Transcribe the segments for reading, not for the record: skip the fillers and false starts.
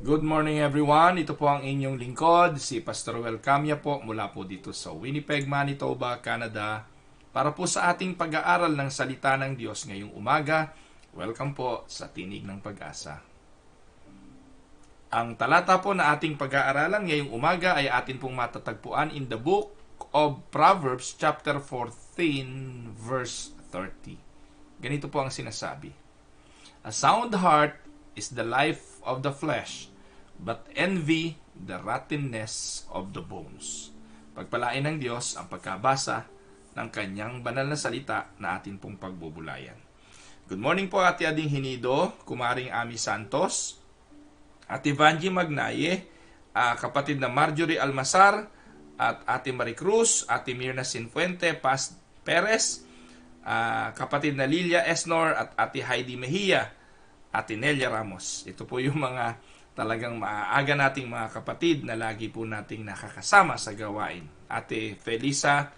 Good morning everyone. Ito po ang inyong lingkod, si Pastor Welcamia po mula po dito sa Winnipeg, Manitoba, Canada para po sa ating pag-aaral ng salita ng Diyos ngayong umaga. Welcome po sa Tinig ng Pag-asa. Ang talata po na ating pag-aaralan ngayong umaga ay atin pong matatagpuan in the book of Proverbs chapter 14 verse 30. Ganito po ang sinasabi. A sound heart is the life of the flesh, but envy the rottenness of the bones. Pagpalain ng Diyos ang pagkabasa ng kanyang banal na salita na atin pong pagbubulayan. Good morning po Ate Ading Hinido, Kumaring Ami Santos, Ate Vanji Magnaye, kapatid na Marjorie Almasar, at Ate Marie Cruz, Ate Mirna Sinfuente, Paz Perez, kapatid na Lilia Esnor at Ate Heidi Mejia, Ate Nelia Ramos. Ito po yung mga talagang maaga nating mga kapatid na lagi po nating nakakasama sa gawain. Ate Felisa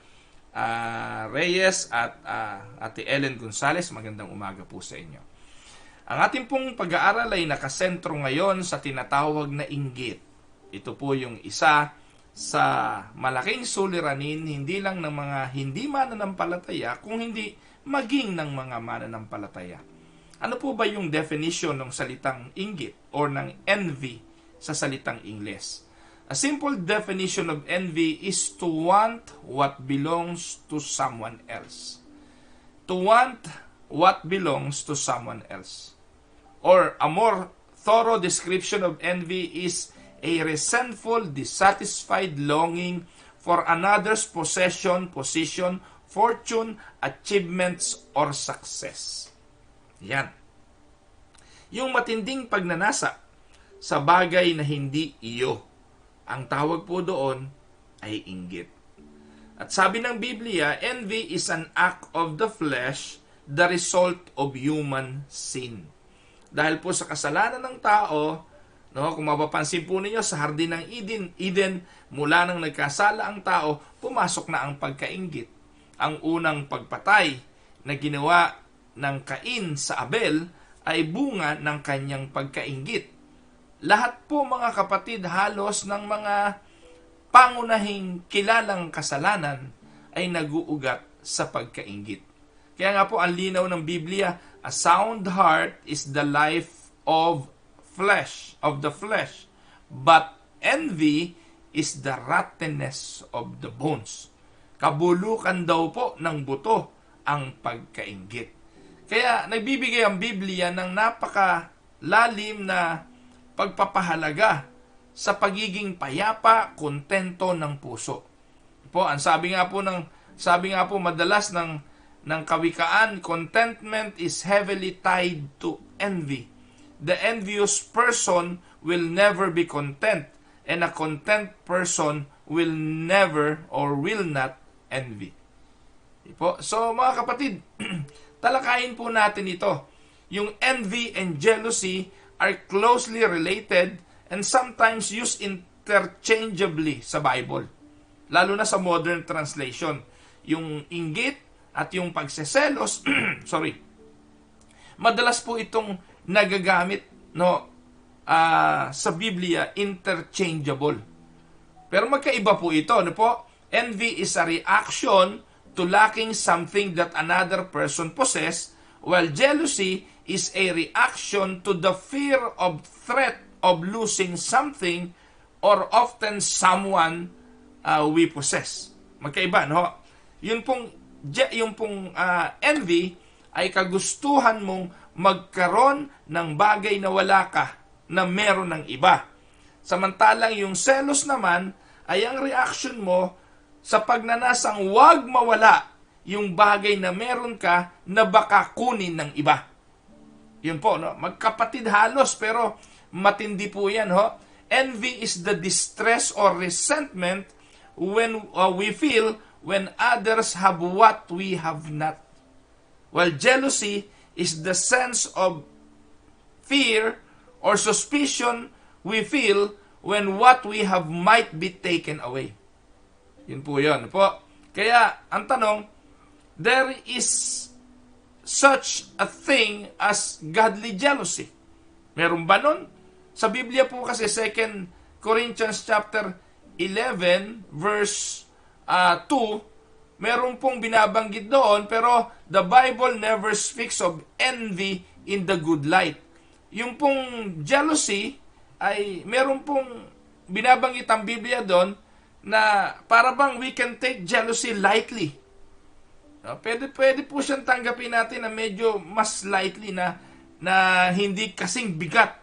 Reyes at Ate Ellen Gonzales, magandang umaga po sa inyo. Ang ating pong pag-aaral ay nakasentro ngayon sa tinatawag na inggit. Ito po yung isa sa malaking suliranin hindi lang ng mga hindi mananampalataya, kung hindi maging ng mga mananampalataya. Ano po ba yung definition ng salitang inggit or ng envy sa salitang Ingles? A simple definition of envy is to want what belongs to someone else. To want what belongs to someone else. Or a more thorough description of envy is a resentful, dissatisfied longing for another's possession, position, fortune, achievements, or success. Yan. Yung matinding pagnanasa sa bagay na hindi iyo. Ang tawag po doon ay inggit. At sabi ng Biblia, envy is an act of the flesh, the result of human sin. Dahil po sa kasalanan ng tao, kung mapapansin po ninyo sa hardin ng Eden, mula nang nagkasala ang tao, pumasok na ang pagkainggit. Ang unang pagpatay na ginawa ng Cain sa Abel ay bunga ng kanyang pagkainggit. Lahat po mga kapatid, halos ng mga pangunahing kilalang kasalanan ay naguugat sa pagkainggit. Kaya nga po ang linaw ng Biblia, a sound heart is the life of the flesh, but envy is the rottenness of the bones. Kabulukan daw po ng buto ang pagkainggit. Kaya nagbibigay ang Biblia ng napakalalim na pagpapahalaga sa pagiging payapa, kontento ng puso. Po, ang sabi nga po madalas ng kawikaan, contentment is heavily tied to envy. The envious person will never be content, and a content person will never or will not envy. Po, so mga kapatid, talakayin po natin ito. Yung envy and jealousy are closely related and sometimes used interchangeably sa Bible. Lalo na sa modern translation. Yung inggit at yung pagseselos, madalas po itong nagagamit sa Biblia, interchangeable. Pero magkaiba po ito. Envy is a reaction to lacking something that another person possess, while jealousy is a reaction to the fear of threat of losing something or often someone we possess. Magkaiba, no? Yung pong envy ay kagustuhan mong magkaroon ng bagay na wala ka, na meron ng iba. Samantalang yung selos naman ay ang reaction mo sa pagnanasang wag mawala yung bagay na meron ka na baka kunin ng iba. Yun po, no? Magkapatid halos, pero matindi po yan. Envy is the distress or resentment when we feel when others have what we have not. While jealousy is the sense of fear or suspicion we feel when what we have might be taken away. Yun po yun. Kaya, ang tanong, there is such a thing as godly jealousy. Meron ba nun? Sa Biblia po kasi 2 Corinthians chapter 11 verse 2, meron pong binabanggit doon, pero the Bible never speaks of envy in the good light. Yung pong jealousy ay meron pong binabanggit ang Biblia doon na para bang we can take jealousy lightly. Pwede po siyang tanggapin natin na medyo mas lightly na hindi kasing bigat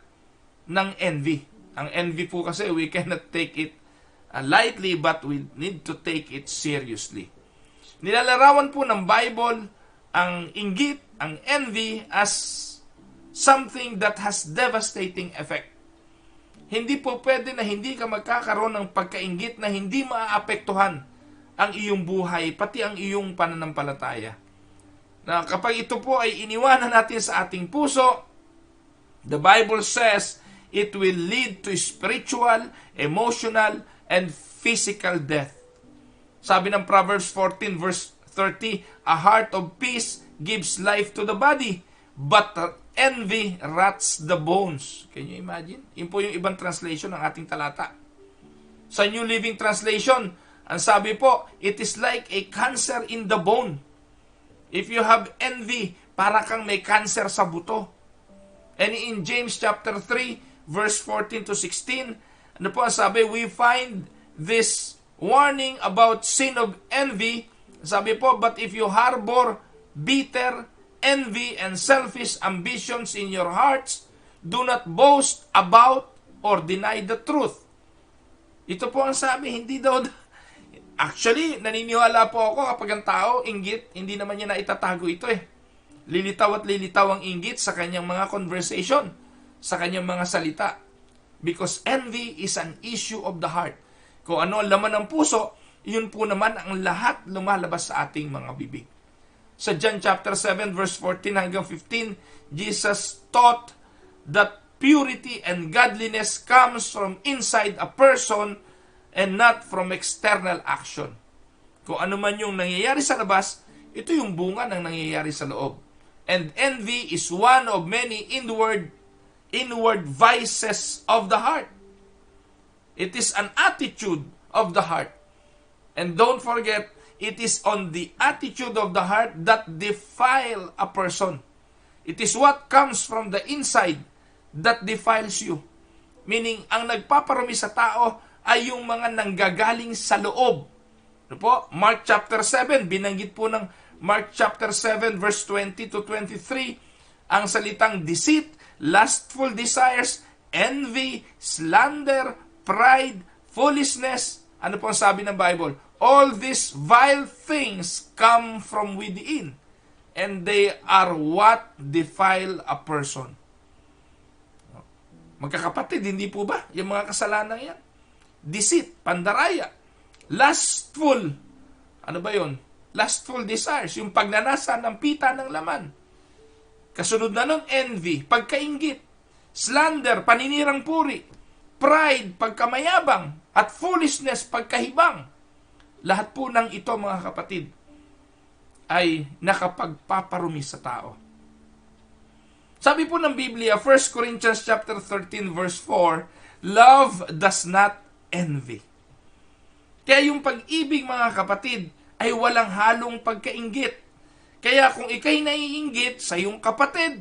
ng envy. Ang envy po kasi we cannot take it lightly, but we need to take it seriously. Nilalarawan po ng Bible ang inggit, ang envy as something that has devastating effect. Hindi po pwede na hindi ka magkakaroon ng pagkainggit na hindi maaapektuhan ang iyong buhay, pati ang iyong pananampalataya. Na kapag ito po ay iniwanan natin sa ating puso, the Bible says it will lead to spiritual, emotional, and physical death. Sabi ng Proverbs 14 verse 30, a heart of peace gives life to the body, but envy rots the bones. Can you imagine? Yun po yung ibang translation ng ating talata. Sa New Living Translation, ang sabi po, it is like a cancer in the bone. If you have envy, para kang may cancer sa buto. And in James chapter 3, verse 14 to 16, ano po ang sabi? We find this warning about sin of envy. Sabi po, but if you harbor bitter envy and selfish ambitions in your hearts, do not boast about or deny the truth. Ito po ang sabi, hindi daw. Actually, naniniwala po ako kapag ang tao, inggit, hindi naman niya na itatago ito eh. Lilitaw at lilitaw ang inggit sa kanyang mga conversation, sa kanyang mga salita. Because envy is an issue of the heart. Kung ano ang laman ng puso, yun po naman ang lahat lumalabas sa ating mga bibig. Sa John chapter 7 verse 14 hanggang 15, Jesus taught that purity and godliness comes from inside a person and not from external action. Kung ano man yung nangyayari sa labas, ito yung bunga ng nangyayari sa loob. And envy is one of many inward vices of the heart. It is an attitude of the heart. And don't forget, it is on the attitude of the heart that defile a person. It is what comes from the inside that defiles you. Meaning, ang nagpaparumi sa tao ay yung mga nanggagaling sa loob. Ano po? Mark chapter 7, binanggit po ng Mark chapter 7 verse 20 to 23, ang salitang deceit, lustful desires, envy, slander, pride, foolishness. Ano po ang sabi ng Bible? All these vile things come from within, and they are what defile a person. Magkakapatid, hindi po ba? Yung mga kasalanan yan. Deceit, pandaraya, lustful, ano ba yun? Lustful desires, yung pagnanasa ng pita ng laman. Kasunod na nun, envy, pagkainggit, slander, paninirang puri, pride, pagkamayabang, at foolishness, pagkahibang. Lahat po ng ito, mga kapatid, ay nakapagpaparumi sa tao. Sabi po ng Biblia, 1 Corinthians chapter 13 verse 4, love does not envy. Kaya yung pag-ibig, mga kapatid, ay walang halong pagkainggit. Kaya kung ikay naiinggit sa iyong kapatid,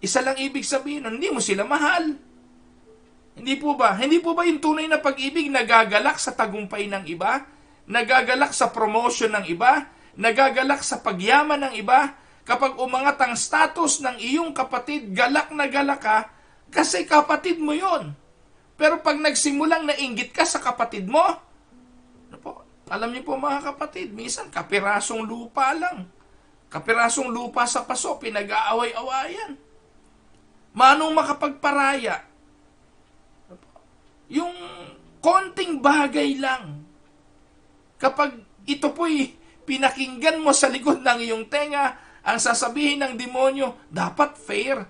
isa lang ibig sabihin, hindi mo sila mahal. Hindi po ba? Hindi po ba yung tunay na pag-ibig nagagalak sa tagumpay ng iba? Nagagalak sa promotion ng iba? Nagagalak sa pagyaman ng iba? Kapag umangat ang status ng iyong kapatid, galak na galak ka, kasi kapatid mo yon. Pero pag nagsimulang nainggit ka sa kapatid mo, ano po, alam niyo po mga kapatid, minsan kapirasong lupa lang. Kapirasong lupa sa paso, pinag-aaway-awayan. Manong makapagparaya? Yung konting bagay lang. Kapag ito po'y pinakinggan mo sa likod ng iyong tenga, ang sasabihin ng demonyo, dapat fair.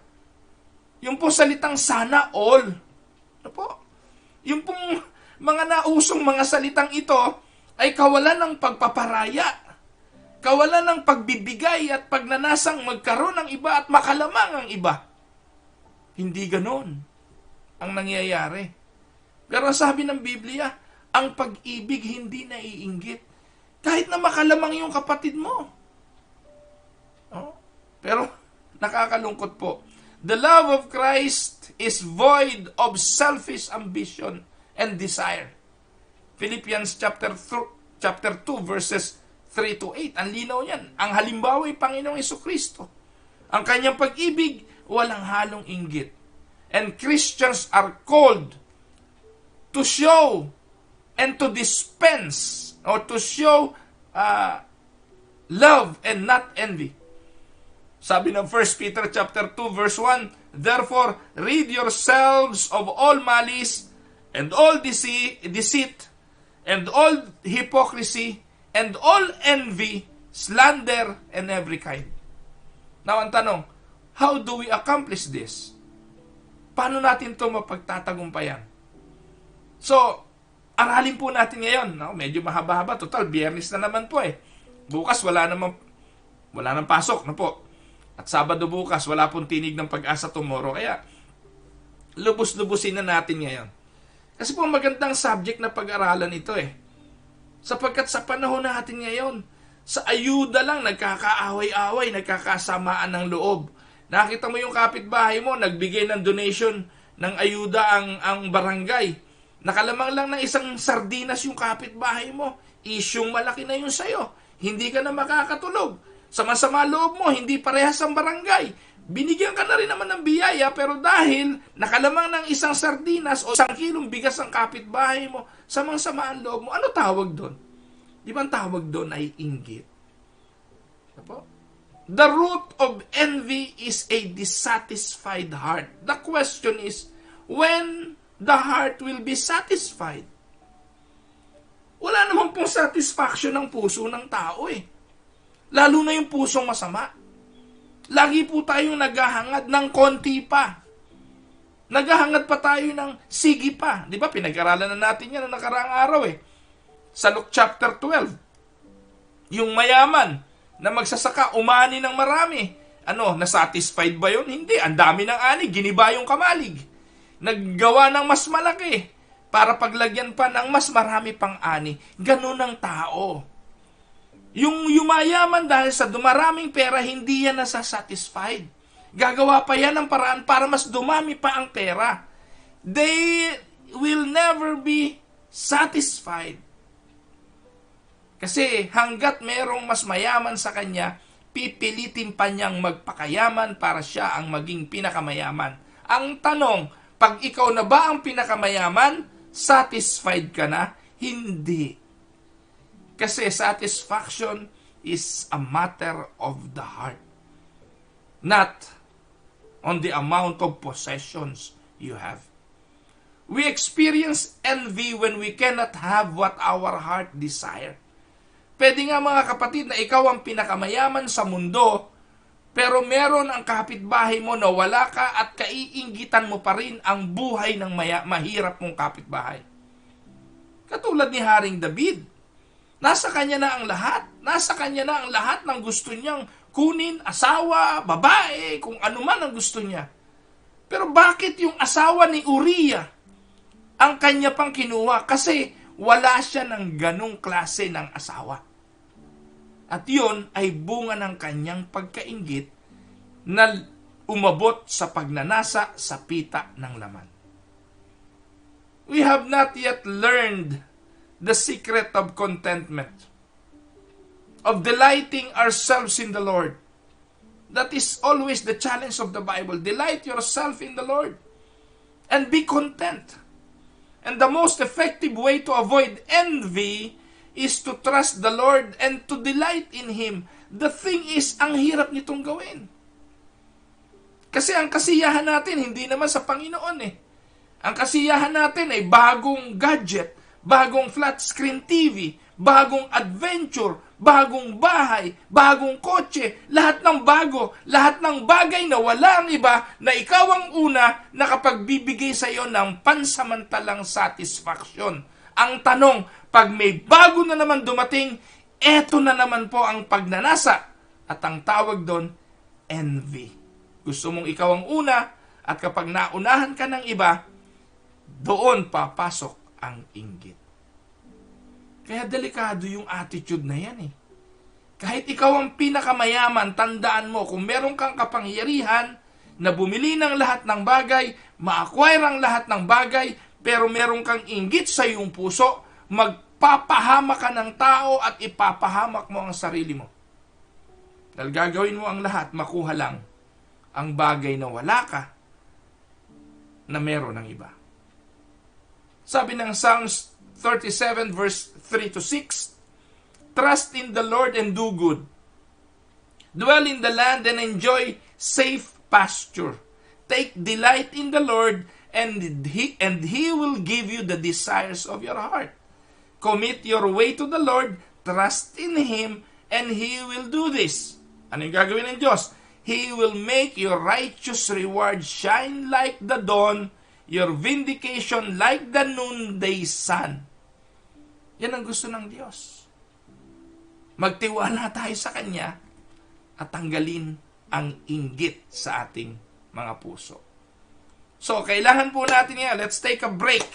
Yung po salitang sana all. Ano po? Yung pong mga nausong mga salitang ito ay kawalan ng pagpaparaya. Kawalan ng pagbibigay at pagnanasang magkaroon ng iba at makalamang ang iba. Hindi ganon. ang nangyayari. Pero sabi ng Biblia, ang pag-ibig hindi naiinggit. Kahit na makalamang yung kapatid mo. Oh? Pero nakakalungkot po. The love of Christ is void of selfish ambition and desire. Philippians chapter 2 verses 3 to 8. Ang linaw niyan. Ang halimbawa ay Panginoong Jesucristo. Ang kanyang pag-ibig, walang halong inggit. And Christians are called to show and to dispense or to show love and not envy. Sabi ng 1 Peter chapter 2 verse 1, therefore rid yourselves of all malice and all deceit and all hypocrisy and all envy, slander and every kind. Now ang tanong, how do we accomplish this? Paano natin ito mapagtatagumpayan? So, aralin po natin ngayon. No? Medyo mahaba-haba. Total, Biyernes na naman po eh. Bukas wala nang pasok na po. At Sabado bukas, wala pong tinig ng Pag-asa tomorrow. Kaya, lubos-lubusin na natin ngayon. Kasi po magandang subject na pag-aralan ito eh. Sapagkat sa panahon natin ngayon, sa ayuda lang, nagkakaaway-away, nagkakasamaan ng loob. Nakita mo yung kapitbahay mo, nagbigay ng donation ng ayuda ang barangay. Nakalamang lang ng isang sardinas yung kapitbahay mo, isyung malaki na yun sa'yo. Hindi ka na makakatulog. Sama-sama loob mo, hindi parehas ang barangay. Binigyan ka na rin naman ng biyaya, pero dahil nakalamang ng isang sardinas o 1 kilong bigas ang kapitbahay mo, samang-sama ang loob mo, ano tawag doon? Di ba ang tawag doon ay inggit? The root of envy is a dissatisfied heart. The question is, when the heart will be satisfied? Wala naman pong satisfaction ng puso ng tao eh. Lalo na yung pusong masama. Lagi po tayong naghahangad ng konti pa. Naghahangad pa tayo ng sige pa. Di ba? Pinag-aralan na natin yan na nakaraang araw eh. Sa Luke chapter 12. Yung mayaman na magsasaka, umani ng marami. Nasatisfied ba yun? Hindi. Ang dami ng ani, giniba yung kamalig. Naggawa ng mas malaki para paglagyan pa ng mas marami pang ani. Ganun ang tao. Yung yumayaman dahil sa dumaraming pera, hindi yan nasasatisfied. Gagawa pa yan ng paraan para mas dumami pa ang pera. They will never be satisfied. Kasi hanggat merong mas mayaman sa kanya, pipilitin pa niyang magpakayaman para siya ang maging pinakamayaman. Ang tanong, pag ikaw na ba ang pinakamayaman, satisfied ka na? Hindi. Kasi satisfaction is a matter of the heart. Not on the amount of possessions you have. We experience envy when we cannot have what our heart desire. Pwede nga mga kapatid na ikaw ang pinakamayaman sa mundo, pero meron ang kapitbahay mo na wala ka at kaiinggitan mo pa rin ang buhay ng mahirap mong kapitbahay. Katulad ni Haring David. Nasa kanya na ang lahat. Nasa kanya na ang lahat ng gusto niyang kunin, asawa, babae, kung ano man ang gusto niya. Pero bakit yung asawa ni Uriah ang kanya pang kinuha? Kasi wala siya ng ganong klase ng asawa. At yun ay bunga ng kanyang pagkainggit na umabot sa pagnanasa sa pita ng laman. We have not yet learned the secret of contentment, of delighting ourselves in the Lord. That is always the challenge of the Bible. Delight yourself in the Lord and be content. And the most effective way to avoid envy is to trust the Lord and to delight in Him. The thing is, ang hirap nitong gawin. Kasi ang kasiyahan natin, hindi naman sa Panginoon eh. Ang kasiyahan natin ay bagong gadget, bagong flat screen TV, bagong adventure, bagong bahay, bagong kotse, lahat ng bago, lahat ng bagay na wala ang iba na ikaw ang una na kapagbibigay sa iyo ng pansamantalang satisfaction. Ang tanong, pag may bago na naman dumating, eto na naman po ang pagnanasa at ang tawag doon, envy. Gusto mong ikaw ang una at kapag naunahan ka ng iba, doon papasok ang inggit. Kaya delikado yung attitude na yan eh. Kahit ikaw ang pinakamayaman, tandaan mo, kung meron kang kapangyarihan na bumili ng lahat ng bagay, ma-acquire ang lahat ng bagay, pero meron kang inggit sa iyong puso, magpapahamak ka ng tao at ipapahamak mo ang sarili mo. Dahil gagawin mo ang lahat, makuha lang ang bagay na wala ka, na meron ng iba. Sabi ng Psalms 37 verse 3 to 6, trust in the Lord and do good. Dwell in the land and enjoy safe pasture. Take delight in the Lord and He will give you the desires of your heart. Commit your way to the Lord, trust in Him, and He will do this. Ano yung gagawin ng Diyos? He will make your righteous reward shine like the dawn, your vindication like the noonday sun. Yan ang gusto ng Diyos. Magtiwala tayo sa Kanya at tanggalin ang inggit sa ating mga puso. So, kailangan po natin yan. Let's take a break.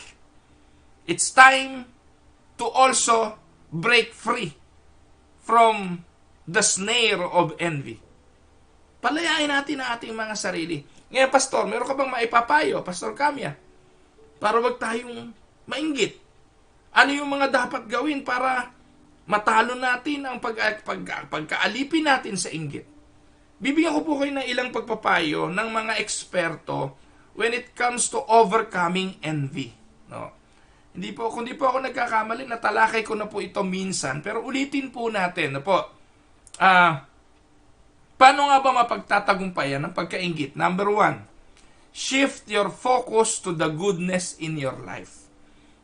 It's time to also break free from the snare of envy. Palayain natin ang ating mga sarili. Ngayon, Pastor, meron ka bang maipapayo, Pastor Kamya, para wag tayong mainggit? Ano yung mga dapat gawin para matalo natin ang pagkaalipin natin sa inggit? Bibigyan ko po kayo ng ilang pagpapayo ng mga eksperto when it comes to overcoming envy. No? Hindi po ako nagkakamali, natalakay ko na po ito minsan, pero ulitin po natin. No po, paano nga ba mapagtatagumpayan ng pagkainggit? Number 1, shift your focus to the goodness in your life.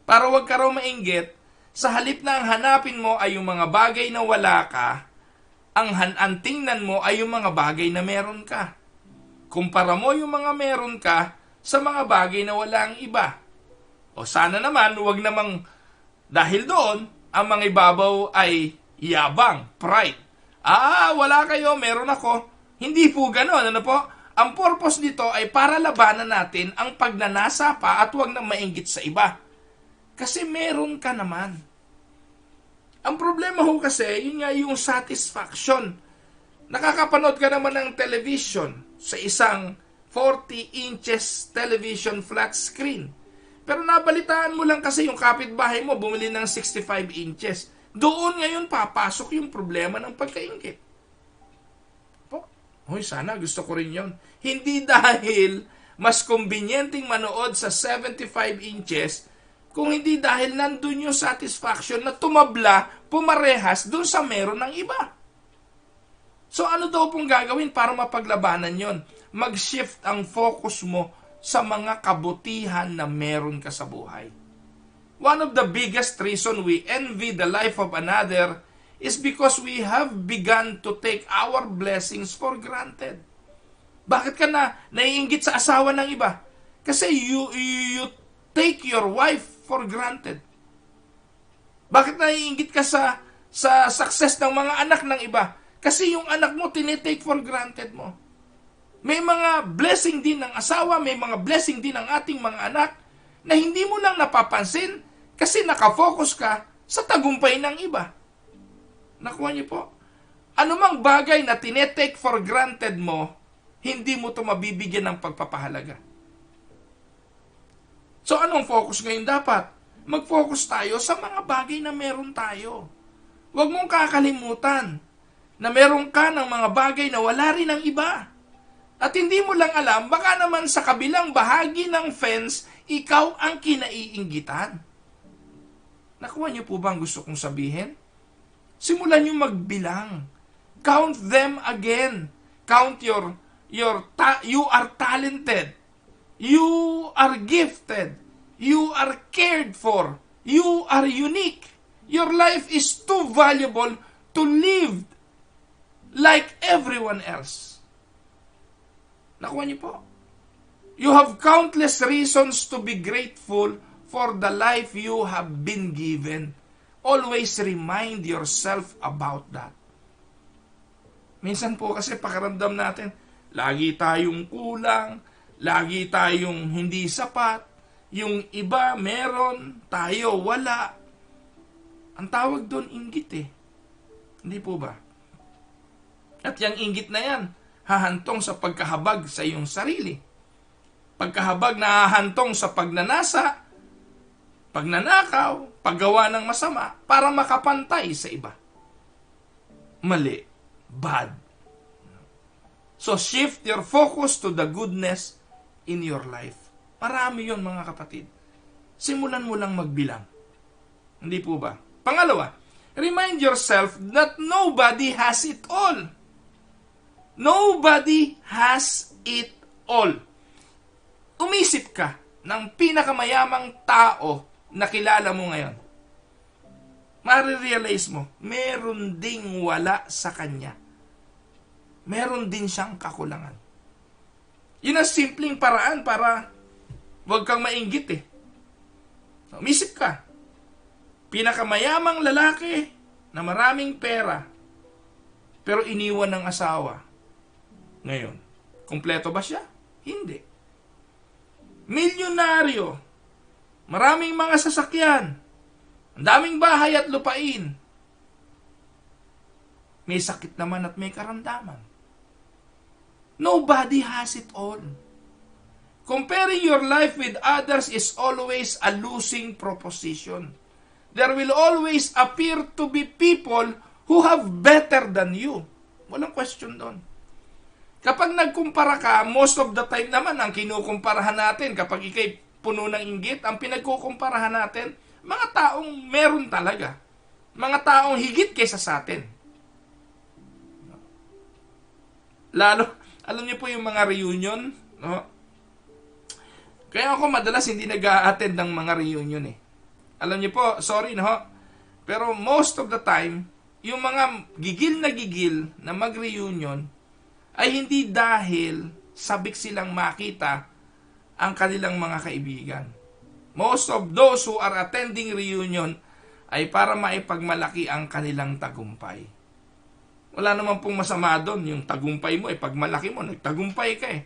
Para wag ka raw mainggit, sa halip na ang hanapin mo ay yung mga bagay na wala ka, ang tingnan mo ay yung mga bagay na meron ka. Kumpara mo yung mga meron ka sa mga bagay na wala ang iba. O sana naman, wag namang dahil doon, ang mga ibabaw ay yabang, pride. Wala kayo, meron ako. Hindi po gano'n, ano po? Ang purpose nito ay para labanan natin ang pagnanasa pa at huwag nang mainggit sa iba. Kasi meron ka naman. Ang problema ho kasi, yun nga yung satisfaction. Nakakapanood ka naman ng television sa isang 40 inches television flat screen. Pero nabalitaan mo lang kasi yung kapitbahay mo bumili ng 65 inches. Doon ngayon papasok yung problema ng pagkainggit. Hoy, sana gusto ko rin yon. Hindi dahil mas convenienteng manood sa 75 inches, kung hindi dahil nandun yung satisfaction na tumabla, pumarehas dun sa meron ng iba. So ano daw pong gagawin para mapaglabanan yon? Mag-shift ang focus mo sa mga kabutihan na meron ka sa buhay. One of the biggest reason we envy the life of another is because we have begun to take our blessings for granted. Bakit ka naiinggit sa asawa ng iba? Kasi you take your wife for granted. Bakit naiinggit ka sa success ng mga anak ng iba? Kasi yung anak mo tinitake for granted mo. May mga blessing din ng asawa, may mga blessing din ng ating mga anak na hindi mo lang napapansin kasi nakafocus ka sa tagumpay ng iba. Nakuha niyo po? Anumang bagay na tinetake for granted mo, hindi mo ito mabibigyan ng pagpapahalaga. So anong focus ngayon dapat? Mag-focus tayo sa mga bagay na meron tayo. Huwag mong kakalimutan na meron ka ng mga bagay na wala rin ng iba. At hindi mo lang alam, baka naman sa kabilang bahagi ng fence, ikaw ang kinaiinggitan. Nakuha niyo po ba ang gusto kong sabihin? Simulan niyo magbilang. Count them again. Count you are talented. You are gifted. You are cared for. You are unique. Your life is too valuable to live like everyone else. Nakuha niyo po? You have countless reasons to be grateful for the life you have been given. Always remind yourself about that. Minsan po kasi pakiramdam natin, lagi tayong kulang, lagi tayong hindi sapat, Yung iba meron, tayo wala. Ang tawag doon inggit eh. Hindi po ba? At yung inggit na yan, hahantong sa pagkahabag sa iyong sarili. Pagkahabag na hahantong sa pagnanasa, pagnanakaw, paggawa ng masama, para makapantay sa iba. Mali. Bad. So shift your focus to the goodness in your life. Marami yun mga kapatid. Simulan mo lang magbilang. Hindi po ba? Pangalawa, remind yourself that nobody has it all. Nobody has it all. Umisip ka ng pinakamayamang tao na kilala mo ngayon. Marirealize mo, meron ding wala sa kanya. Meron din siyang kakulangan. Yun ang simpleng paraan para huwag kang mainggit eh. Umisip ka. Pinakamayamang lalaki na maraming pera pero iniwan ng asawa. Ngayon, kumpleto ba siya? Hindi. Milyonaryo, maraming mga sasakyan, ang daming bahay at lupain. May sakit naman at may karamdaman. Nobody has it all. Comparing your life with others is always a losing proposition. There will always appear to be people who have better than you. Walang question doon. Kapag nagkumpara ka, most of the time naman ang kinukumparahan natin, kapag ikay puno ng inggit, ang pinagkukumparahan natin, mga taong meron talaga. Mga taong higit kaysa sa atin. Lalo, alam niyo po yung mga reunion, no? Kaya ako madalas hindi nag-a-attend ng mga reunion eh. Alam niyo po, sorry no, pero most of the time, yung mga gigil na mag-reunion, ay hindi dahil sabik silang makita ang kanilang mga kaibigan. Most of those who are attending reunion ay para maipagmalaki ang kanilang tagumpay. Wala naman pong masama doon. Yung tagumpay mo, pagmalaki mo, nagtagumpay ka eh.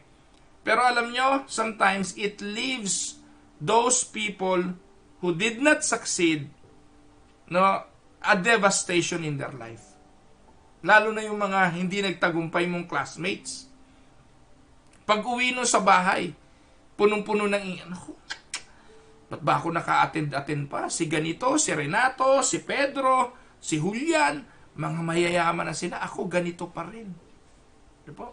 Pero alam nyo, sometimes it leaves those people who did not succeed, no, a devastation in their life. Lalo na yung mga hindi nagtagumpay mong classmates. Pag uwi nun sa bahay, punong-puno ng ba't ba ako naka-attend pa? Si ganito, si Renato, si Pedro, si Julian, mga mayayaman na sila. Ako ganito pa rin. Diba?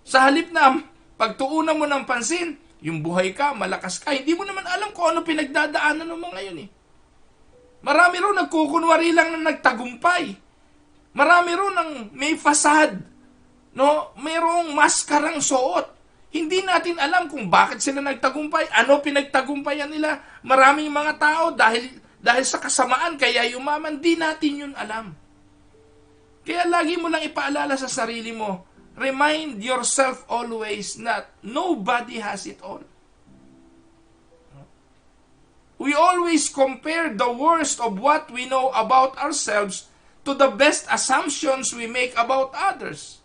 Sa halip na pagtuunan mo ng pansin, yung buhay ka, malakas ka, hindi mo naman alam kung ano pinagdadaanan ng mga yun eh. Marami rin nagkukunwari lang na nagtagumpay. Marami rin ang may fasad, no? Mayroong maskarang suot. Hindi natin alam kung bakit sila nagtagumpay, ano pinagtagumpayan nila. Maraming mga tao dahil sa kasamaan kaya yumaman, di natin yun alam. Kaya lagi mo lang ipaalala sa sarili mo, remind yourself always that nobody has it all. We always compare the worst of what we know about ourselves to the best assumptions we make about others.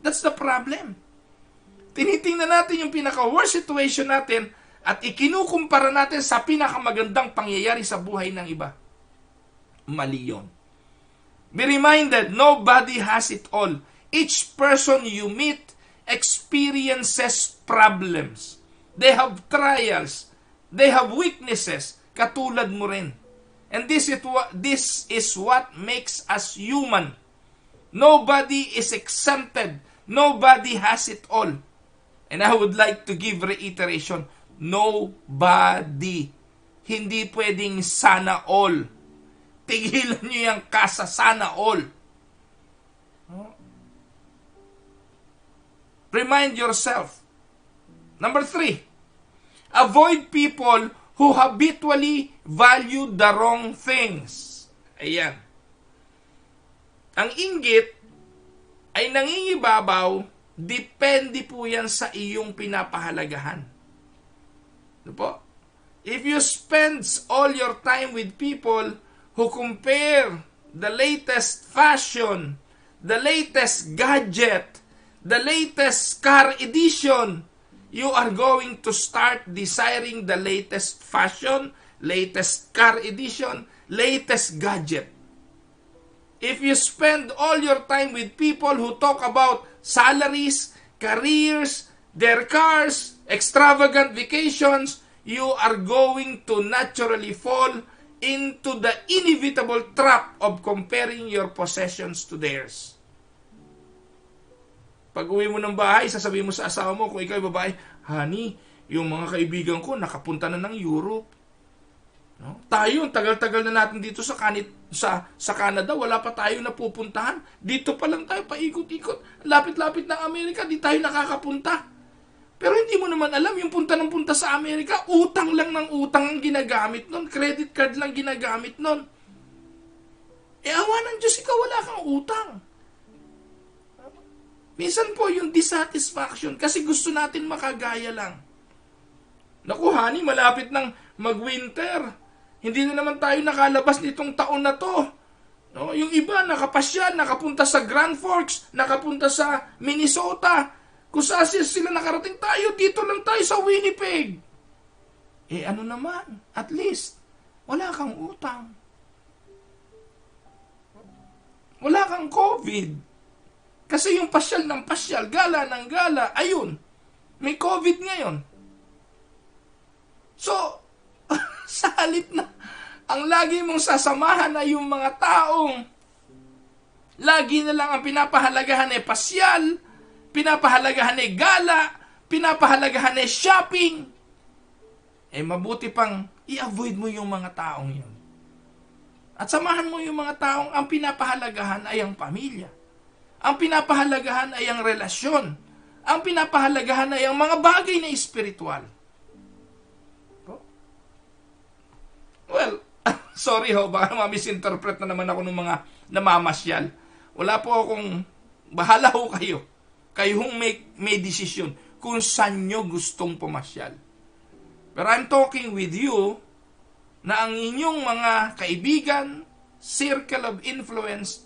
That's the problem. Tinitingnan natin yung pinaka-worst situation natin at ikinukumpara natin sa pinakamagandang pangyayari sa buhay ng iba. Mali yun. Be reminded, nobody has it all. Each person you meet experiences problems. They have trials. They have weaknesses. Katulad mo rin. And this is what makes us human. Nobody is exempted. Nobody has it all. And I would like to give reiteration. Nobody. Hindi pwedeng sana all. Tigilan nyo yung kasa sana all. Remind yourself. Number 3. Avoid people who habitually value the wrong things. Ayan. Ang inggit ay nangingibabaw, depende po yan sa iyong pinapahalagahan. Ano po? If you spend all your time with people who compare the latest fashion, the latest gadget, the latest car edition, you are going to start desiring the latest fashion, latest car edition, latest gadget. If you spend all your time with people who talk about salaries, careers, their cars, extravagant vacations, you are going to naturally fall into the inevitable trap of comparing your possessions to theirs. Pag uwi mo ng bahay, sasabihin mo sa asawa mo, kung ikaw ay babae, honey, yung mga kaibigan ko nakapunta na ng Europe. No? Tayo, tagal-tagal na natin dito sa Canada, wala pa tayo napupuntahan. Dito pa lang tayo paikot-ikot. Lapit-lapit ng Amerika, di tayo nakakapunta. Pero hindi mo naman alam, yung punta ng punta sa Amerika, utang lang ng utang ang ginagamit nun. Credit card lang ginagamit nun. Awa ng Diyos, ikaw wala kang utang. Minsan po yung dissatisfaction kasi gusto natin makagaya lang. Naku, honey, malapit nang mag-winter. Hindi na naman tayo nakalabas nitong taon na to. No? Yung iba nakapasyal, nakapunta sa Grand Forks, nakapunta sa Minnesota. Kung saan sila nakarating, tayo dito lang tayo sa Winnipeg. Ano naman, at least, wala kang utang. Wala kang COVID. Kasi yung pasyal ng pasyal, gala ng gala, ayun, may COVID ngayon. So, sa halip na, ang lagi mong sasamahan ay yung mga taong lagi na lang ang pinapahalagahan ay pasyal, pinapahalagahan ay gala, pinapahalagahan ay shopping. Mabuti pang i-avoid mo yung mga taong yun. At samahan mo yung mga taong ang pinapahalagahan ay ang pamilya. Ang pinapahalagahan ay ang relasyon. Ang pinapahalagahan ay ang mga bagay na espiritual. Well, sorry baka ma-misinterpret na naman ako ng mga namamasyal. Wala po akong, bahala kayo. Kayong may desisyon kung saan nyo gustong pumasyal. Pero I'm talking with you na ang inyong mga kaibigan, circle of influence,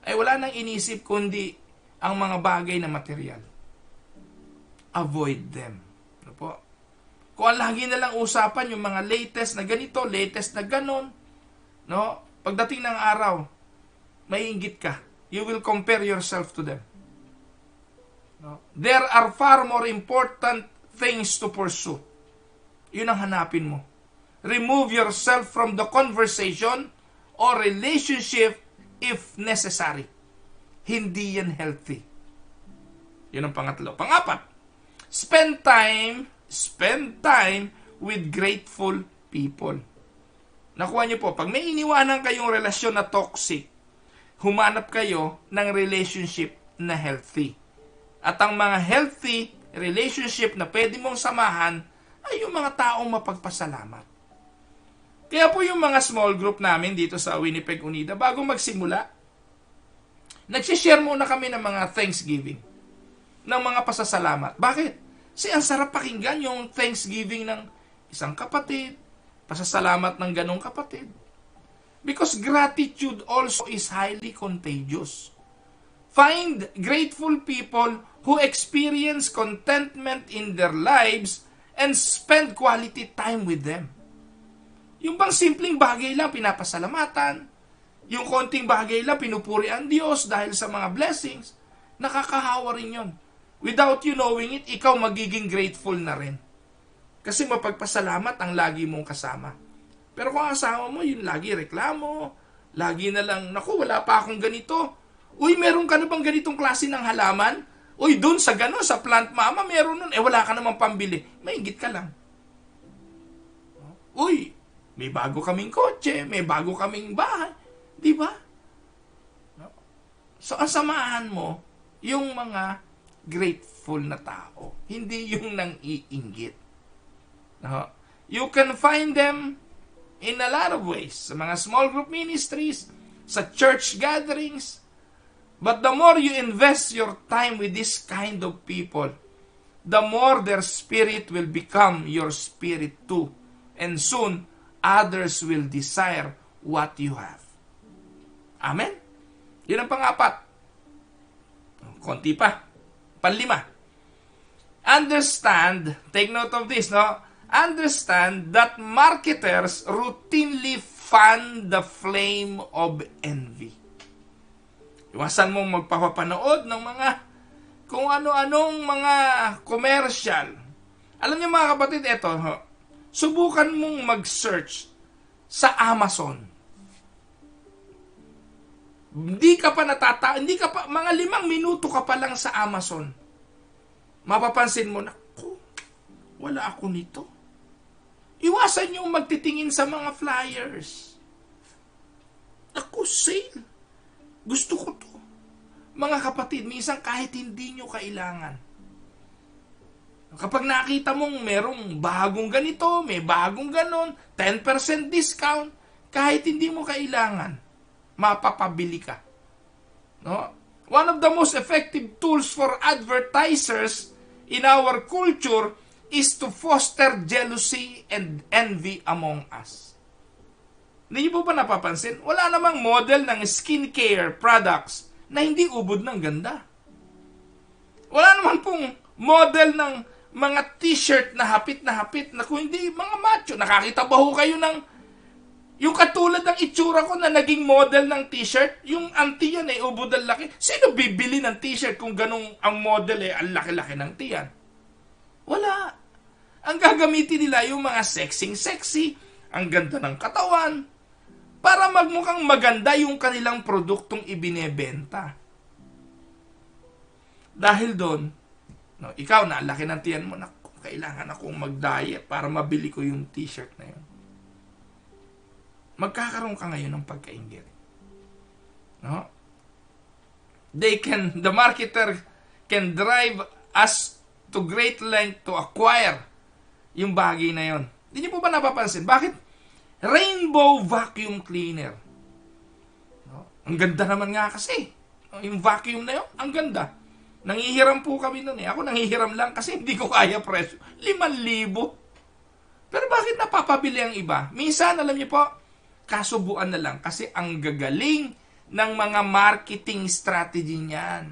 ay wala nang inisip kundi ang mga bagay na material. Avoid them. Ano po? Kung ang lagi na lang usapan yung mga latest na ganito, latest na ganon, no? Pagdating ng araw, maiinggit ka. You will compare yourself to them. No? There are far more important things to pursue. Yun ang hanapin mo. Remove yourself from the conversation or relationship if necessary. Hindi yan healthy. Yun ang pangatlo. Pangapat, spend time with grateful people. Nakuha niyo po, pag may iniwanan kayong relasyon na toxic, humanap kayo ng relationship na healthy. At ang mga healthy relationship na pwede mong samahan ay yung mga taong mapagpasalamat. Kaya po yung mga small group namin dito sa Winnipeg Unida, bago magsimula, nagsishare muna kami ng mga Thanksgiving, ng mga pasasalamat. Bakit? Kasi ang sarap pakinggan yung Thanksgiving ng isang kapatid, pasasalamat ng ganong kapatid. Because gratitude also is highly contagious. Find grateful people who experience contentment in their lives and spend quality time with them. Yung bang simpleng bagay lang pinapasalamatan, yung konting bagay lang pinupuri ang Diyos dahil sa mga blessings, nakakahawa rin yun. Without you knowing it, ikaw magiging grateful na rin. Kasi mapagpasalamat ang lagi mong kasama. Pero kung asawa mo, yun lagi reklamo, lagi na lang, naku, wala pa akong ganito. Uy, meron ka na bang ganitong klase ng halaman? Uy, dun sa gano'n, sa plant mama, meron nun. Wala ka namang pambili. Maingit ka lang. Uy, may bago kaming kotse, may bago kaming bahay. Di ba? So, ang samahan mo, yung mga grateful na tao. Hindi yung nang-iinggit. You can find them in a lot of ways. Sa mga small group ministries, sa church gatherings. But the more you invest your time with this kind of people, the more their spirit will become your spirit too. And soon, others will desire what you have. Amen? Yun ang pangapat. Konti pa. Panlima. Understand, take note of this, no? Understand that marketers routinely fan the flame of envy. Iwasan mong magpapanood ng mga kung ano-anong mga commercial. Alam niyo mga kapatid, eto, subukan mong mag-search sa Amazon. Hindi ka pa mga 5 minuto ka pa lang sa Amazon. Mapapansin mo, naku, wala ako nito. Iwasan niyo magtitingin sa mga flyers. Naku, sale. Gusto ko to. Mga kapatid, minsan kahit hindi nyo kailangan. Kapag nakita mong merong bagong ganito, may bagong ganon, 10% discount, kahit hindi mo kailangan, mapapabili ka. No? One of the most effective tools for advertisers in our culture is to foster jealousy and envy among us. Hindi niyo po ba napapansin? Wala namang model ng skincare products na hindi ubod ng ganda. Wala naman pong model ng mga t-shirt na hapit na kung hindi mga macho. Nakakita ba ho kayo ng yung katulad ng itsura ko na naging model ng t-shirt? Yung auntie yan ubod ang laki. Sino bibili ng t-shirt kung ganong ang model ang laki-laki ng tiyan? Wala. Ang gagamitin nila yung mga sexy, ang ganda ng katawan, para magmukhang maganda yung kanilang produktong ibinebenta. Dahil doon, no, ikaw na, laki ng tiyan mo, naku, kailangan akong mag-diet para mabili ko yung t-shirt na yun. Magkakaroon ka ngayon ng pagkaingit. No? The marketer can drive us to great length to acquire yung bagay na yun. Hindi niyo po ba napapansin? Bakit? Rainbow vacuum cleaner. No? Ang ganda naman nga kasi. Yung vacuum na yun, ang ganda. Nangihiram po kami nun eh. Ako nangihiram lang kasi hindi ko kaya presyo. 5,000. Pero bakit napapabili ang iba? Minsan, alam niyo po, kasubuan na lang. Kasi ang gagaling ng mga marketing strategy niyan.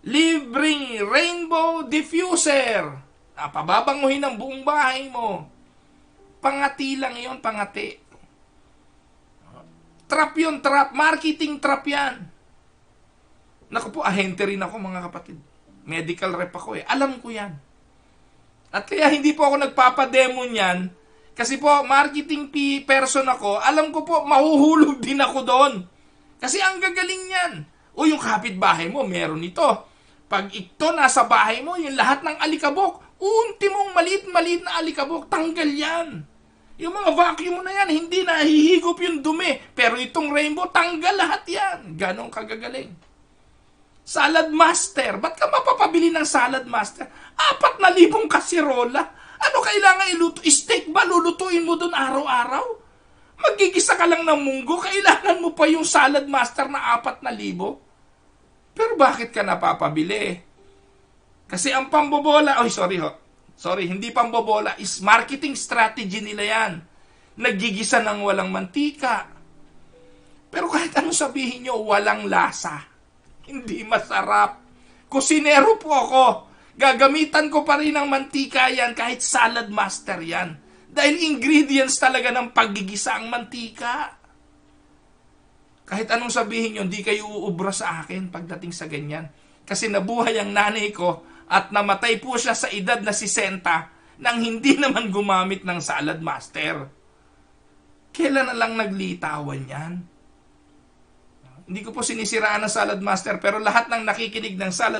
Libreng rainbow diffuser. Pababanguhin ang buong bahay mo. Pangati lang yun, pangati. Trap yun, trap. Marketing trap yan. Naku po, ahente rin ako mga kapatid. Medical rep ako eh. Alam ko yan. At kaya hindi po ako nagpapademo niyan. Kasi po, marketing person ako. Alam ko po, mahuhulog din ako doon. Kasi ang gagaling yan. O yung kapitbahay mo, meron ito. Pag ito nasa bahay mo, yung lahat ng alikabok, untimong maliit na alikabok, tanggal yan. Yung mga vacuum mo na yan, hindi na hihigop yung dumi. Pero itong rainbow, tanggal lahat yan. Ganon kagagaling. Salad Master. Ba't ka mapapabili ng Salad Master? 4,000 kasirola. Ano kailangan iluto? Steak ba lulutuin mo doon araw-araw? Magigisa ka lang ng munggo, kailangan mo pa yung Salad Master na 4,000? Pero bakit ka napapabili? Kasi ang pambobola, sorry, hindi pambobola, is marketing strategy nila yan. Nagigisa ng walang mantika. Pero kahit anong sabihin nyo, walang lasa. Hindi masarap. Kusinero po ako. Gagamitan ko pa rin ng mantika yan kahit Salad Master yan. Dahil ingredients talaga ng paggigisa ang mantika. Kahit anong sabihin nyo, hindi kayo uubra sa akin pagdating sa ganyan. Kasi nabuhay ang nanay ko at namatay po siya sa edad na 60 nang hindi naman gumamit ng Salad Master. Kailan na lang naglitawan yan? Hindi ko po sinisiraan ng Salad Master, pero lahat ng nakikinig ng sa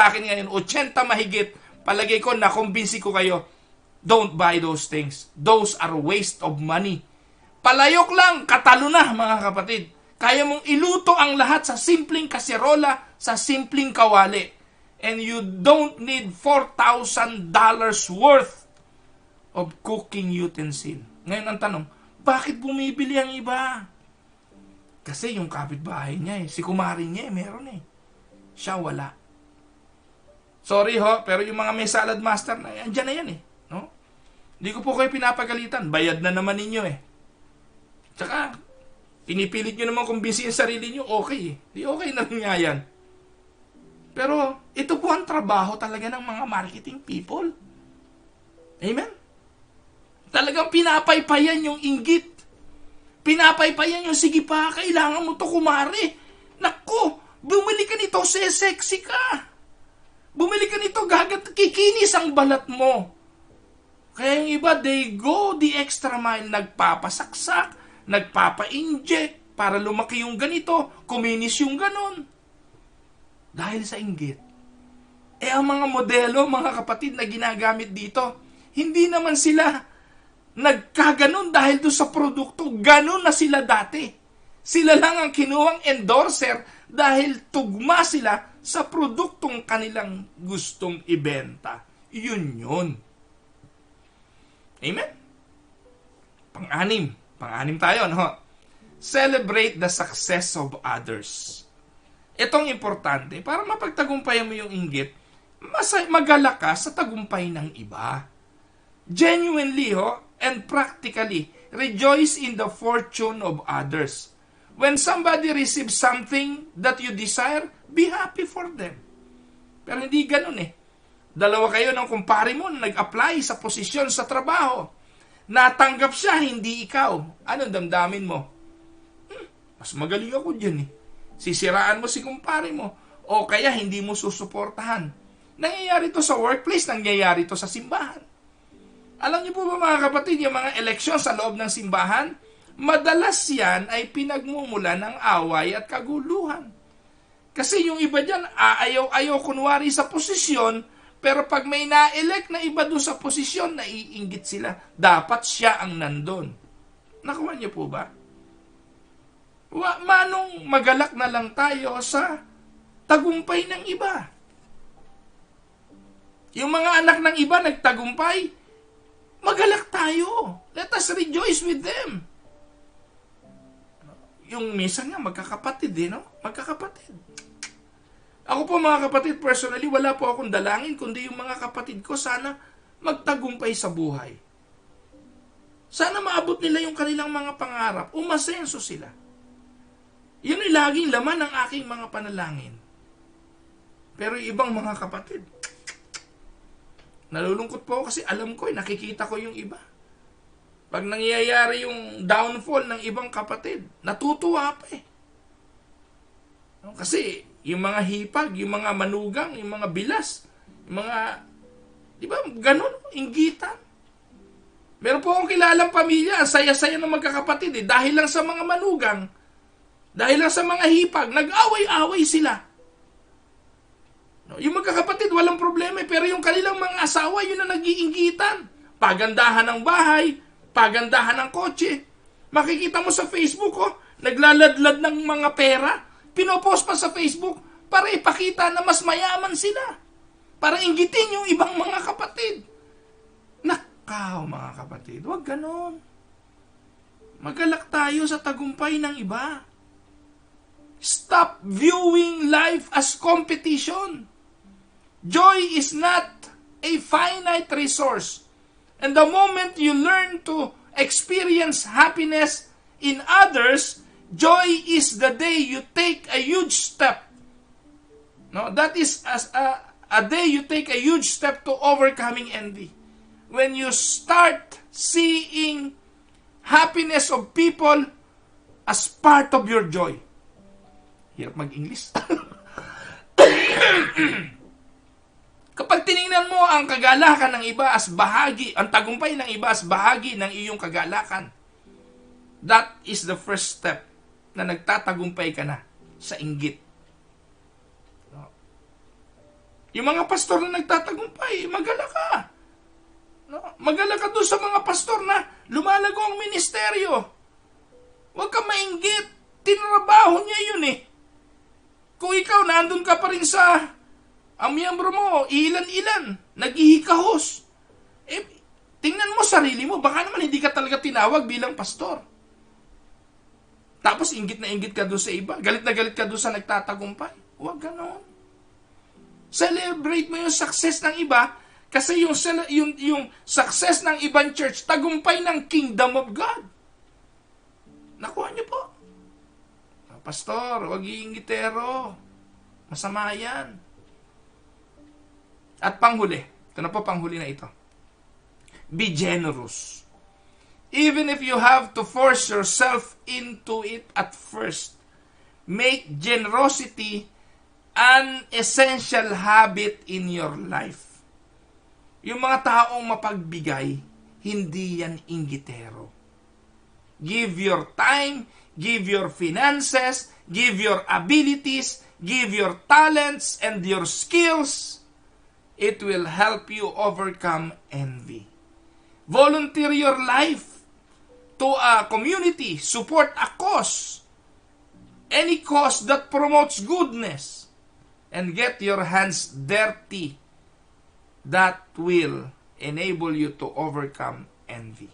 akin ngayon, 80 mahigit, palagay ko, nakumbinsi ko kayo, don't buy those things. Those are waste of money. Palayok lang, katalo na mga kapatid. Kaya mong iluto ang lahat sa simpleng kaserola, sa simpleng kawali. And you don't need $4,000 worth of cooking utensil. Ngayon ang tanong, bakit bumibili ang iba? Kasi yung kapitbahay niya si kumari niya meron Siya wala. Sorry pero yung mga may Salad Master na andyan na yan no? Hindi ko po kayo pinapagalitan. Bayad na naman ninyo Tsaka, pinipilit nyo naman kumbinsi yung sarili nyo, okay Di okay na rin nga yan. Pero ito po ang trabaho talaga ng mga marketing people. Amen? Talagang pinapaypayan yung inggit. Pinapaypayan yung, sige pa, kailangan mo to kumari. Naku, bumili ka nito, sexy ka. Bumili ka nito, kikinis ang balat mo. Kaya yung iba, they go the extra mile, nagpapasaksak, nagpapa-inject, para lumaki yung ganito, kuminis yung ganon. Dahil sa inggit. Ang mga modelo, mga kapatid na ginagamit dito, hindi naman sila nagkaganon dahil doon sa produkto. Ganon na sila dati. Sila lang ang kinuhang endorser dahil tugma sila sa produktong kanilang gustong ibenta. Yun. Amen? Pang-anim tayo, no? Celebrate the success of others. Itong importante, para mapagtagumpayan mo yung inggit, magalak ka sa tagumpay ng iba. Genuinely, and practically, rejoice in the fortune of others. When somebody receives something that you desire, be happy for them. Pero hindi ganun eh. Dalawa kayo ng kumpare mo na nag-apply sa posisyon sa trabaho. Natanggap siya, hindi ikaw. Anong damdamin mo? Mas magaling ako dyan eh. Sisiraan mo si kumpare mo. O kaya hindi mo susuportahan. Nangyayari to sa workplace, nangyayari to sa simbahan. Alam niyo po ba mga kapatid, yung mga eleksyon sa loob ng simbahan, madalas yan ay pinagmumula ng away at kaguluhan. Kasi yung iba dyan, ayaw kunwari sa posisyon, pero pag may na-elect na iba doon sa posisyon, naiinggit sila. Dapat siya ang nandun. Nakuha niyo po ba? Manong magalak na lang tayo sa tagumpay ng iba. Yung mga anak ng iba nagtagumpay, magalak tayo. Let us rejoice with them. Yung minsan nga, magkakapatid no? Magkakapatid. Ako po mga kapatid, personally, wala po akong dalangin, kundi yung mga kapatid ko, sana magtagumpay sa buhay. Sana maabot nila yung kanilang mga pangarap. Umasenso sila. Yun ay laging laman ng aking mga panalangin. Pero ibang mga kapatid, nalulungkot po ako kasi alam ko, nakikita ko yung iba. Pag nangyayari yung downfall ng ibang kapatid, natutuwa pa eh. Kasi yung mga hipag, yung mga manugang, yung mga bilas, yung mga, di ba, ganun, inggitan. Meron po akong kilalang pamilya, ang saya-saya ng magkakapatid eh, dahil lang sa mga manugang, dahil lang sa mga hipag, nag-away-away sila. Yung magkakapatid, walang problema, pero yung kanilang mga asawa, yun ang nag-iinggitan. Pagandahan ng bahay, pagandahan ng kotse. Makikita mo sa Facebook, naglaladlad ng mga pera, pinopost pa sa Facebook para ipakita na mas mayaman sila. Para inggitin yung ibang mga kapatid. Nakaw, mga kapatid, huwag ganon. Magalak tayo sa tagumpay ng iba. Stop viewing life as competition. Joy is not a finite resource. And the moment you learn to experience happiness in others, joy is the day you take a huge step. No, that is a day you take a huge step to overcoming envy. When you start seeing happiness of people as part of your joy. Hirap mag-English. Kapag tiningnan mo ang kagalakan ng iba as bahagi, ang tagumpay ng iba as bahagi ng iyong kagalakan, that is the first step na nagtatagumpay ka na sa inggit. Yung mga pastor na nagtatagumpay, magala ka. Magala ka doon sa mga pastor na lumalago ang ministeryo. Huwag ka mainggit. Tinrabaho niya yun eh. Kung ikaw, nandun ka pa rin sa ang miyembro mo, ilan-ilan, naghihikahos. Tingnan mo sarili mo, baka naman hindi ka talaga tinawag bilang pastor. Tapos inggit na inggit ka doon sa iba, galit na galit ka doon sa nagtatagumpay. Huwag ganon. Celebrate mo yung success ng iba, kasi yung success ng ibang church, tagumpay ng kingdom of God. Nakuha niyo po. Pastor, huwag iinggitero. Masama yan. At panghuli, ito na po panghuli na ito. Be generous. Even if you have to force yourself into it at first, make generosity an essential habit in your life. Yung mga taong mapagbigay, hindi yan inggitero. Give your time, give your finances, give your abilities, give your talents and your skills. It will help you overcome envy. Volunteer your life to a community, support a cause, any cause that promotes goodness, and get your hands dirty. That will enable you to overcome envy.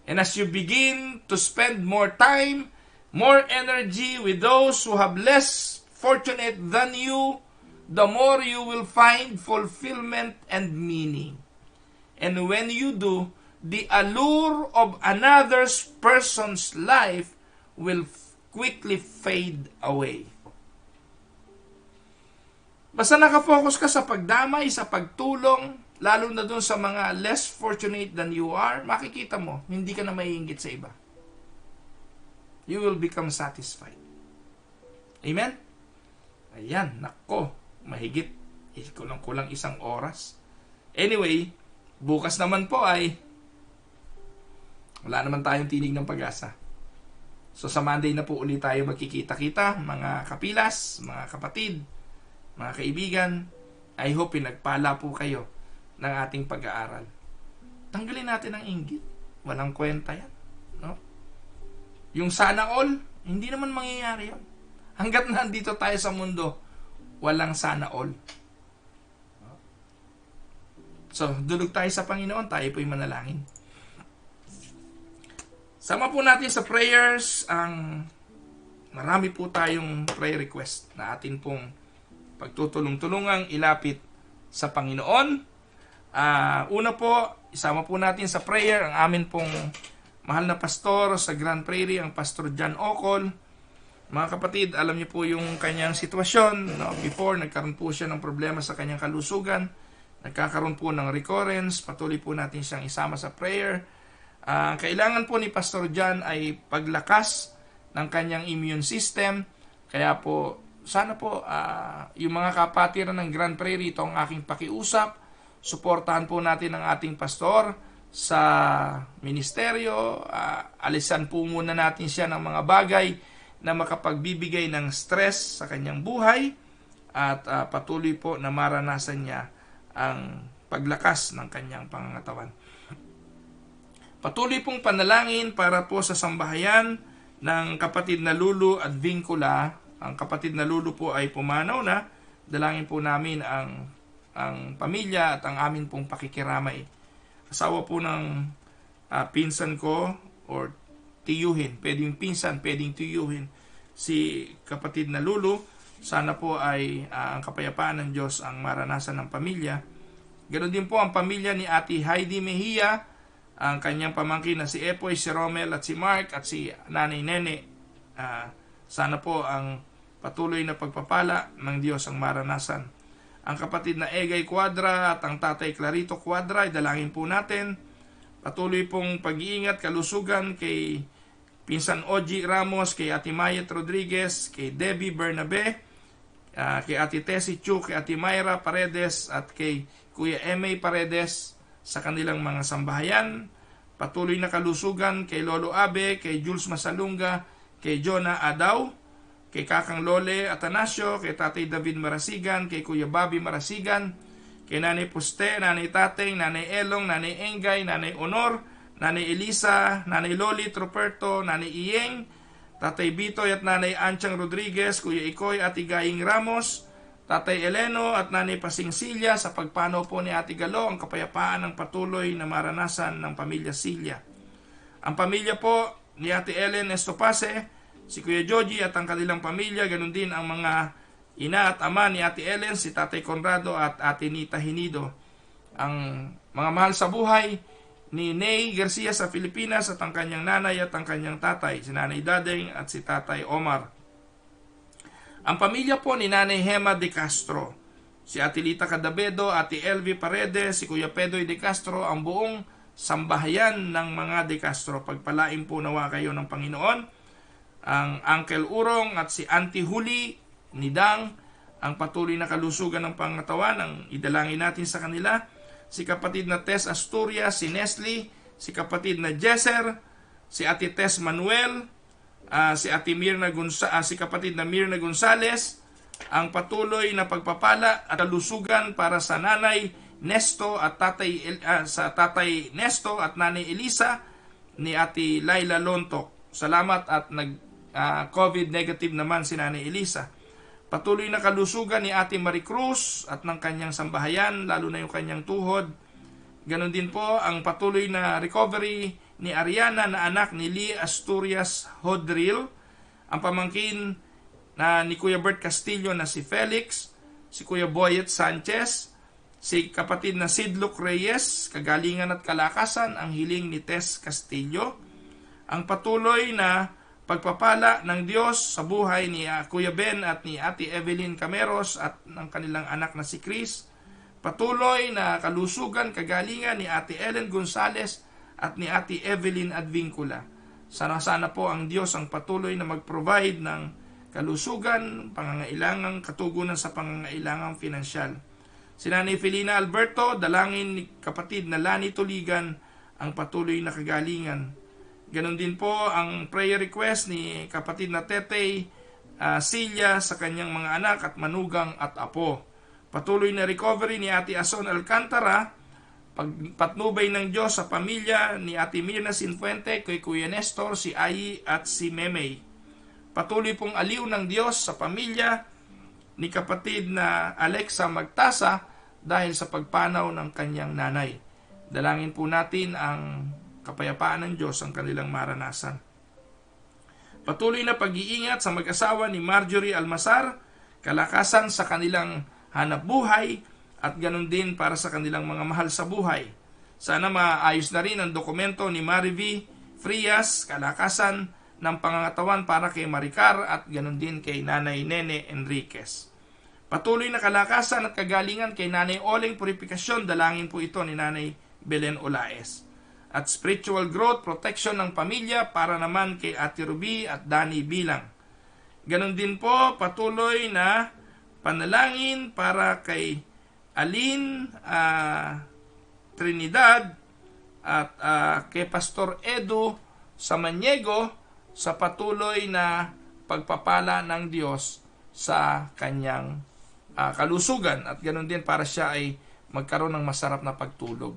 And as you begin to spend more time, more energy with those who have less fortunate than you, the more you will find fulfillment and meaning. And when you do, the allure of another person's life will quickly fade away. Basta nakafocus ka sa pagdamay, sa pagtulong, lalo na dun sa mga less fortunate than you are, makikita mo, hindi ka na maiinggit sa iba. You will become satisfied. Amen? Ayan, nako, mahigit. Kulang-kulang 1 oras. Anyway, bukas naman po ay wala naman tayong tinig ng pag-asa. So sa Monday na po ulit tayo magkikita-kita, mga kapilas, mga kapatid, mga kaibigan. I hope pinagpala po kayo ng ating pag-aaral. Tanggalin natin ang inggit. Walang kwenta yan. No? Yung sana all, hindi naman mangyayari yan. Hanggat nandito tayo sa mundo, walang sana all. So, dulog tayo sa Panginoon, tayo po'y manalangin. Sama po natin sa prayers ang marami po tayong prayer request na atin pong pagtutulong-tulungang ilapit sa Panginoon. Una po, isama po natin sa prayer ang amin pong mahal na pastor sa Grand Prairie, ang Pastor John Ocol. Mga kapatid, alam niyo po yung kanyang sitwasyon. No? Before, nagkaroon po siya ng problema sa kanyang kalusugan. Nagkakaroon po ng recurrence. Patuloy po natin siyang isama sa prayer. Kailangan po ni Pastor John ay paglakas ng kanyang immune system. Kaya po, sana po yung mga kapatiran ng Grand Prairie, ito ang aking pakiusap. Suportahan po natin ang ating pastor sa ministeryo. Alisan po muna natin siya ng mga bagay na makapagbibigay ng stress sa kanyang buhay. At patuloy po na maranasan niya ang paglakas ng kanyang pangangatawan. Patuloy pong panalangin para po sa sambahayan ng kapatid na Lulu at Vincula. Ang kapatid na Lulu po ay pumanaw na. Dalangin po namin ang pamilya at ang amin pong pakikiramay. Asawa po ng pinsan ko or tiyuhin. Pwedeng pinsan, pwedeng tiyuhin. Si kapatid na Lulu, sana po ay ang kapayapaan ng Diyos ang maranasan ng pamilya. Ganon din po ang pamilya ni Ate Heidi Mejia, ang kanyang pamangkin na si Epoy, si Romel at si Mark at si Nanay Nene. Sana po ang patuloy na pagpapala ng Diyos ang maranasan. Ang kapatid na Egay Cuadra at ang tatay Clarito Cuadra, dalangin po natin. Patuloy pong pag-iingat, kalusugan kay Pinsan Oji Ramos, kay Ate Mayet Rodriguez, kay Debbie Bernabe, kay Ate Tessie Chu, kay Ate Mayra Paredes at kay Kuya M.A. Paredes sa kanilang mga sambahayan. Patuloy na kalusugan kay Lolo Abe, kay Jules Masalunga, kay Jonah Adaw, kay Kakang Lole Atanasio, kay Tatay David Marasigan, kay Kuya Bobby Marasigan, kay Nanay Puste, Nanay Tateng, Nanay Elong, Nanay Engay, Nanay Honor, Nanay Elisa, Nanay Loli Truperto, Nanay Iyeng, Tatay Bitoy at Nanay Anchang Rodriguez, Kuya Ikoy at Igaying Ramos, Tatay Eleno at Nanay Pasing Silya. Sa pagpanaw po ni Ate Galo, ang kapayapaan ng patuloy na maranasan ng pamilya Silya. Ang pamilya po ni Ate Ellen Estopase, si Kuya Joji at ang kanilang pamilya, ganun din ang mga ina at ama ni Ate Ellen, si Tatay Conrado at Ate Nita Hinido. Ang mga mahal sa buhay ni Ney Garcia sa Pilipinas at ang kanyang nanay at ang kanyang tatay, si Nanay Dadeng at si Tatay Omar. Ang pamilya po ni Nanay Hema de Castro, si Ate Lita Cadabedo, Ate Elvie Paredes, si Kuya Pedro De Castro, ang buong sambahayan ng mga De Castro. Pagpalain po nawa kayo ng Panginoon. Ang Uncle Urong at si Auntie Huli, ni Dang, ang patuloy na kalusugan ng pangatawan, ang idalangin natin sa kanila. Si kapatid na Tess Asturias, si Nestle, si kapatid na Jesser, si Ate Tess Manuel, si Ate si kapatid na Mirna Gonzales, ang patuloy na pagpapala at kalusugan para sa Nanay Nesto at Tatay Nesto at Nanay Elisa ni Ate Laila Lontok. Salamat at COVID negative naman si Nanay Elisa. Patuloy na kalusugan ni Ate Maricruz at ng kanyang sambahayan, lalo na yung kanyang tuhod. Ganon din po ang patuloy na recovery ni Ariana na anak ni Lee Asturias Hodril, ang pamangkin ni Kuya Bert Castillo na si Felix, si Kuya Boyet Sanchez, si kapatid na Sidluc Reyes, kagalingan at kalakasan, ang hiling ni Tess Castillo. Ang patuloy na pagpapala ng Diyos sa buhay ni Kuya Ben at ni Ate Evelyn Cameros at ng kanilang anak na si Chris. Patuloy na kalusugan, kagalingan ni Ate Ellen Gonzales at ni Ate Evelyn Advincula. Sana po ang Diyos ang patuloy na mag-provide ng kalusugan, pangangailangang katugunan sa pangangailangang pinansyal. Si Nanay Felina Alberto, dalangin ni kapatid na Lani Tuligan ang patuloy na kagalingan. Ganon din po ang prayer request ni kapatid na Tetey Silya sa kanyang mga anak at manugang at apo. Patuloy na recovery ni Ate Ason Alcantara, pagpatnubay ng Diyos sa pamilya ni Ate Mirna Sinfuente, kay Kuya Nestor, si Ayi at si Memey. Patuloy pong aliw ng Diyos sa pamilya ni kapatid na Alexa Magtasa dahil sa pagpanaw ng kanyang nanay. Dalangin po natin ang kapayapaan ng Diyos ang kanilang maranasan. Patuloy na pag-iingat sa mag-asawa ni Marjorie Almasar, kalakasan sa kanilang hanap buhay at ganun din para sa kanilang mga mahal sa buhay. Sana maayos na rin ang dokumento ni Marivi Frias, kalakasan ng pangangatawan para kay Maricar at ganun din kay Nanay Nene Enriquez. Patuloy na kalakasan at kagalingan kay Nanay Oleng Purifikasyon, dalangin po ito ni Nanay Belen Olaes. At spiritual growth, protection ng pamilya para naman kay Ate Ruby at Danny Bilang. Ganun din po, patuloy na panalangin para kay Aline Trinidad at kay Pastor Edu Samaniego sa patuloy na pagpapala ng Diyos sa kanyang kalusugan at ganoon din para siya ay magkaroon ng masarap na pagtulog.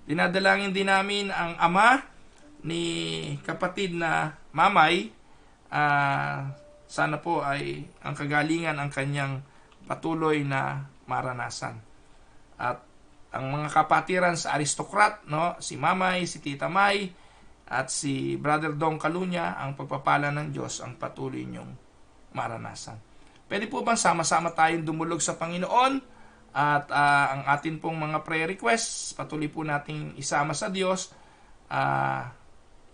Dinadalangin din namin ang ama ni kapatid na Mamay, sana po ay ang kagalingan ang kanyang patuloy na maranasan. At ang mga kapatiran sa aristokrat, no, si Mamay, si Tita May, at si Brother Dong Kalunya, ang pagpapala ng Diyos ang patuloy niyong maranasan. Pwede po bang sama-sama tayong dumulog sa Panginoon at ang atin pong mga prayer requests, patuloy po nating isama sa Diyos.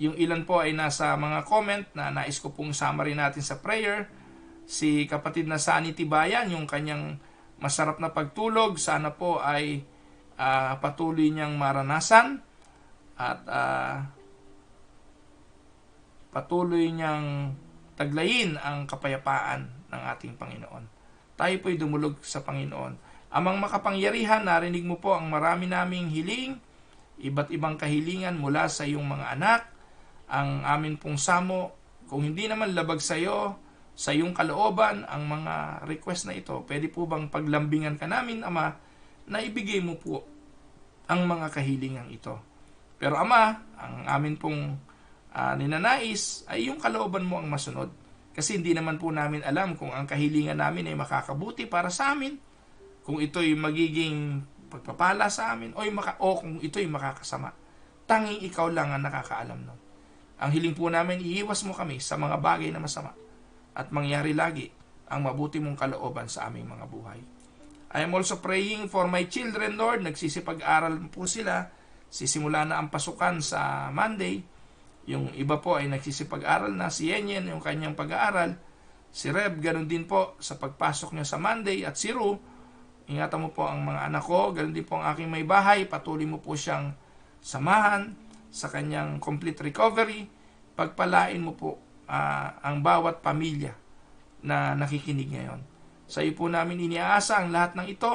Yung ilan po ay nasa mga comment na nais ko pong summary natin sa prayer. Si kapatid na Sani Tibayan, yung kanyang masarap na pagtulog, sana po ay patuloy niyang maranasan at patuloy niyang taglayin ang kapayapaan ng ating Panginoon. Tayo po'y dumulog sa Panginoon. Amang makapangyarihan, narinig mo po ang marami naming hiling, iba't ibang kahilingan mula sa iyong mga anak. Ang amin pong samo, kung hindi naman labag sa iyo, sa iyong kalooban, ang mga request na ito, pwede po bang paglambingan ka namin, Ama, na ibigay mo po ang mga kahilingan ito. Pero Ama, ang amin pong ninanais ay yung kalooban mo ang masunod. Kasi hindi naman po namin alam kung ang kahilingan namin ay makakabuti para sa amin, kung ito'y magiging pagpapala sa amin, o kung ito'y makakasama. Tanging ikaw lang ang nakakaalam nun. Ang hiling po namin, iiwas mo kami sa mga bagay na masama at mangyari lagi ang mabuti mong kalooban sa aming mga buhay. I am also praying for my children, Lord. Nagsisipag-aral po sila. Sisimula na ang pasukan sa Monday. Yung iba po ay nagsisipag-aral na. Si Yenyen, yung kanyang pag-aaral. Si Reb, ganun din po sa pagpasok niya sa Monday. At si Ru, Ingatan mo po ang mga anak ko, ganun din po ang aking may bahay. Patuloy mo po siyang samahan sa kanyang complete recovery. Pagpalain mo po ang bawat pamilya na nakikinig ngayon. Sa iyo po namin iniaasa ang lahat ng ito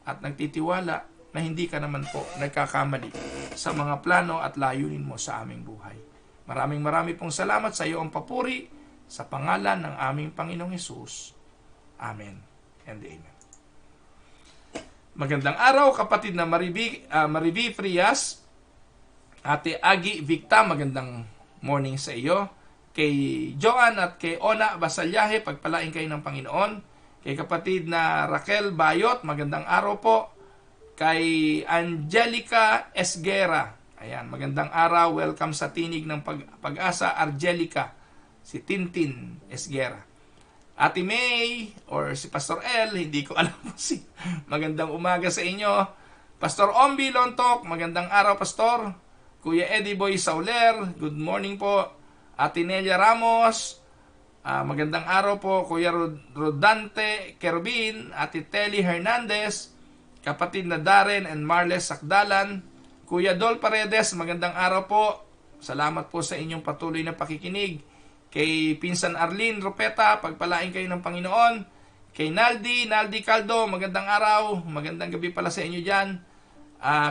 at nagtitiwala na hindi ka naman po nagkakamali sa mga plano at layunin mo sa aming buhay. Maraming pong salamat sa iyo ang papuri sa pangalan ng aming Panginoong Hesus. Amen and amen. Magandang araw kapatid na Marivi Frias, Ate Agi Victa, magandang morning sa iyo. Kay Joan at kay Ona Basalyahe, pagpalain kayo ng Panginoon. Kay kapatid na Raquel Bayot, magandang araw po. Kay Angelica Esguera, ayan, magandang araw, welcome sa Tinig ng Pag-asa, Angelica, si Tintin Esguera. Ate May, or si Pastor L, hindi ko alam si magandang umaga sa inyo. Pastor Ombi Lontok, magandang araw Pastor. Kuya Eddie Boy Sauler, good morning po. Ate Nelia Ramos, magandang araw po. Kuya Rodante Kerbin, Ate Telly Hernandez, kapatid na Darren and Marles Sakdalan, Kuya Dol Paredes, magandang araw po. Salamat po sa inyong patuloy na pakikinig. Kay Pinsan Arlene Ropeta, pagpalain kayo ng Panginoon. Kay Naldi Caldo, magandang araw. Magandang gabi pala sa inyo dyan.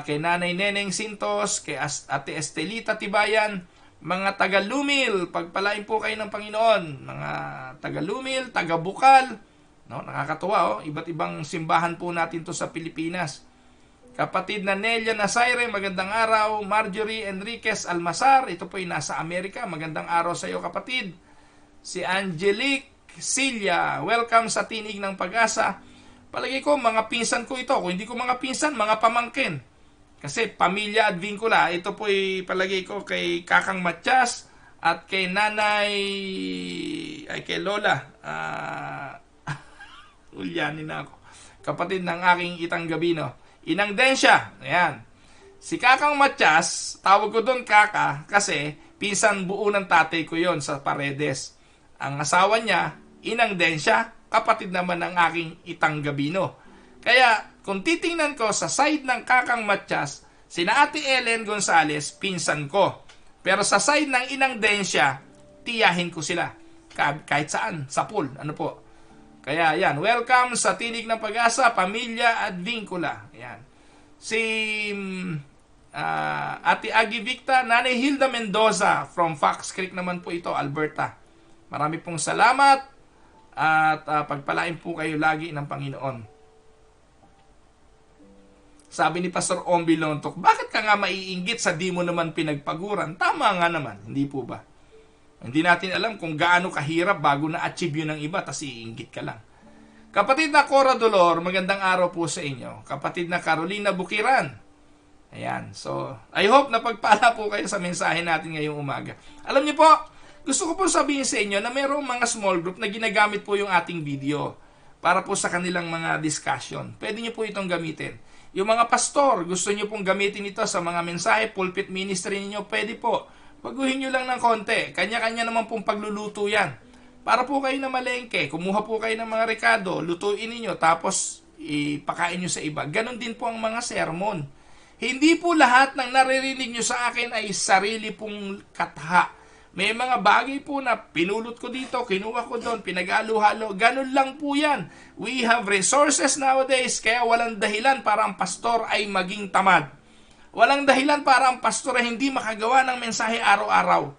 Kay Nanay Neneng Sintos, kay Ate Estelita Tibayan, mga taga-Lumil, pagpalain po kayo ng Panginoon. Mga taga-Lumil, taga-Bukal, no, nakakatuwa, iba't ibang simbahan po natin to sa Pilipinas. Kapatid na Nelia Nasaire, magandang araw. Marjorie Enriquez Almasar, ito po ay nasa Amerika, magandang araw sa iyo kapatid. Si Angelique Cilia, welcome sa Tinig ng Pag-asa. Palagi ko, mga pinsan ko ito. Kung hindi ko mga pinsan, mga pamangkin. Kasi pamilya at vincula, ito po ay palagi ko kay Kakang Matias at kay Nanay, ay kay Lola. Ulyanin na ako. Kapatid ng aking Itang Gabino. Inang Densya, ayan. Si Kakang Matias, tawag ko doon Kaka, kasi pinsan buo ng tatay ko yon sa Paredes. Ang asawa niya, Inang Densya, kapatid naman ng aking Itang Gabino. Kaya, kung titingnan ko sa side ng Kakang Matias, sina Ate Ellen Gonzales, pinsan ko. Pero sa side ng Inang Densya, tiyahin ko sila. Kahit saan, sa pool, ano po. Kaya yan, welcome sa Tinig ng Pag-asa, Pamilya at Vincula. Yan. Si Ate Agi Victa, Nanay Hilda Mendoza from Fox Creek naman po ito, Alberta. Marami pong salamat at pagpalain po kayo lagi ng Panginoon. Sabi ni Pastor Ombi Lontok, bakit ka nga maiinggit sa di mo naman pinagpaguran? Tama nga naman, hindi po ba? Hindi natin alam kung gaano kahirap bago na-achieve yun ng iba, tas iinggit ka lang. Kapatid na Cora Dolor, magandang araw po sa inyo. Kapatid na Carolina Bukiran. Ayan, so I hope na pagpala po kayo sa mensahe natin ngayong umaga. Alam niyo po, gusto ko po sabihin sa inyo na mayroong mga small group na ginagamit po yung ating video para po sa kanilang mga discussion. Pwede niyo po itong gamitin. Yung mga pastor, gusto niyo pong gamitin ito sa mga mensahe, pulpit ministry niyo, pwede po. Baguhin nyo lang ng konti. Kanya-kanya naman pong pagluluto yan. Para po kayo na malengke, kumuha po kayo ng mga rekado, lutuin niyo tapos ipakain nyo sa iba. Ganon din po ang mga sermon. Hindi po lahat ng naririnig nyo sa akin ay sarili pong katha. May mga bagay po na pinulot ko dito, kinuha ko doon, pinag-halo-halo. Ganon lang po yan. We have resources nowadays, kaya walang dahilan para ang pastor ay maging tamad. Walang dahilan para ang pastor ay hindi makagawa ng mensahe araw-araw.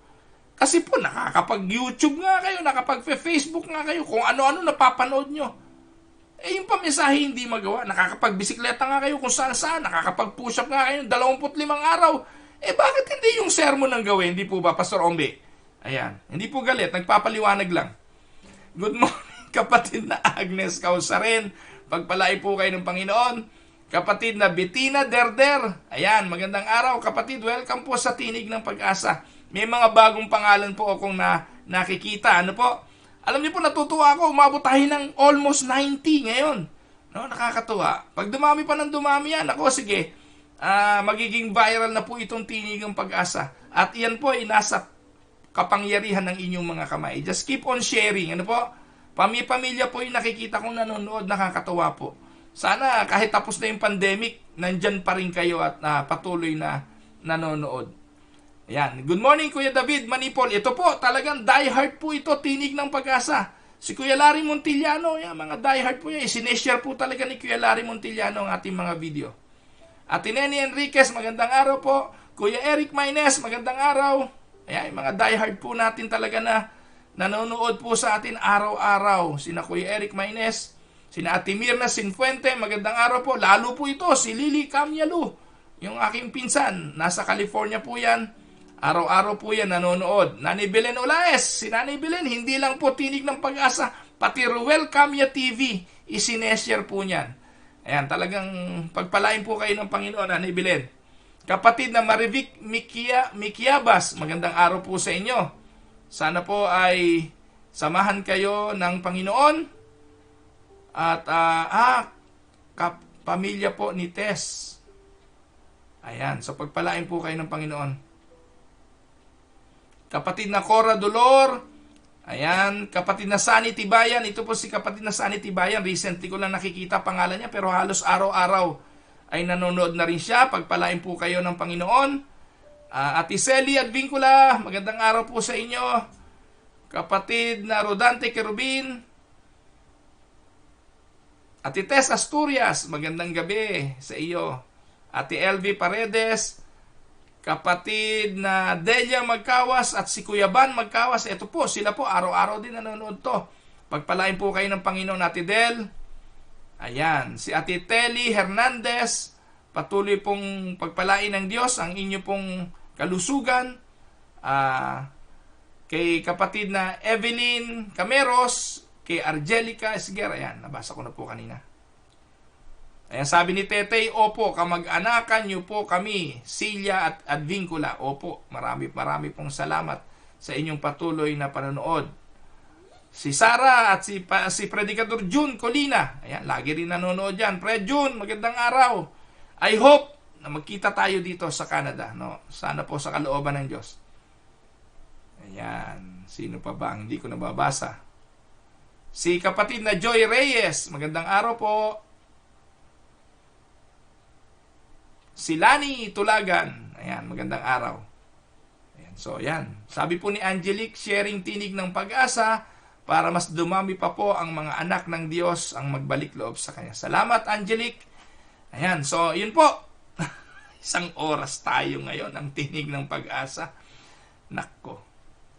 Kasi po, nakakapag-YouTube nga kayo, nakapag-Facebook nga kayo, kung ano-ano napapanood nyo. Yung pamensahe hindi magawa. Nakakapag-bisikleta nga kayo kung saan-saan, nakakapag-push up nga kayo 25 araw. Bakit hindi yung sermon ang gawin? Hindi po ba, Pastor Ombe? Ayan, hindi po galit, nagpapaliwanag lang. Good morning, kapatid na Agnes Kausarin. Pagpalain po kayo ng Panginoon. Kapatid na Bettina Derder. Ayan, magandang araw kapatid. Welcome po sa Tinig ng Pag-asa. May mga bagong pangalan po akong nakikita. Ano po? Alam niyo po, natutuwa ako. Umabot tayo ng almost 90 ngayon. No, nakakatuwa. Pag dumami pa ng dumami yan, ako sige, magiging viral na po itong Tinig ng Pag-asa. At iyan po ay nasa kapangyarihan ng inyong mga kamay. Just keep on sharing. Ano po? Pamilya po yung nakikita kong nanonood, nakakatuwa po. Sana kahit tapos na yung pandemic, nandyan pa rin kayo at patuloy na nanonood. Ayan. Good morning, Kuya David Manipol. Ito po, talagang diehard po ito, Tinig ng Pag-asa. Si Kuya Larry Montillano, yan, mga diehard po yan. Sineshare po talaga ni Kuya Larry Montillano ang ating mga video. Ate Neni Enriquez, magandang araw po. Kuya Eric Maynes, magandang araw. Ayan, yung mga diehard po natin talaga na nanonood po sa atin araw-araw. Sina Kuya Eric Maynes, sina Ate Mirna Sinfuente, magandang araw po. Lalo po ito, si Lily Camyalu, yung aking pinsan. Nasa California po yan. Araw-araw po yan nanonood. Nani Belen Olaes, si Nani Belen, hindi lang po Tinig ng Pag-asa, pati Ruel Camya TV, isineshare po niyan. Ayan, talagang pagpalain po kayo ng Panginoon, Nani Belen. Kapatid na Marivic Mikiabas, magandang araw po sa inyo. Sana po ay samahan kayo ng Panginoon. At, pamilya po ni Tess. Ayan, so pagpalain po kayo ng Panginoon. Kapatid na Cora Dolor, ayan, kapatid na Sunny Tibayan, ito po si kapatid na Sunny Tibayan, recently ko lang nakikita pangalan niya, pero halos araw-araw ay nanonood na rin siya. Pagpalain po kayo ng Panginoon. Ate Celi Advincula, magandang araw po sa inyo. Kapatid na Rodante Kerubin, Ate Tess Asturias, magandang gabi sa iyo. Ate LV Paredes, kapatid na Delia Magkawas at si Kuya Ban Magkawas. Ito po, sila po, araw-araw din nanonood to. Pagpalain po kayo ng Panginoon, Ate Del. Ayan, si Ate Telly Hernandez, patuloy pong pagpalain ng Diyos ang inyo pong kalusugan. Kay kapatid na Evelyn Cameros, kay Argelica Esguer, ayan, nabasa ko na po kanina. Ayan, sabi ni Tetey, opo, kamag-anakan niyo po kami, Silya at Advincula. Opo, marami pong salamat sa inyong patuloy na panonood. Si Sara at si Predicador June Colina, ayan, lagi rin nanonood yan. Pre June, magandang araw. I hope na magkita tayo dito sa Canada. No? Sana po sa kalooban ng Diyos. Ayan, sino pa ba? Hindi ko nababasa. Si kapatid na Joy Reyes, magandang araw po. Si Lani Tulagan, ayan, magandang araw. Ayan, so, ayan. Sabi po ni Angelique, sharing Tinig ng Pag-asa para mas dumami pa po ang mga anak ng Diyos ang magbalik loob sa Kanya. Salamat, Angelique. Ayan, so, yun po. Isang oras tayo ngayon ang Tinig ng Pag-asa. Nakko.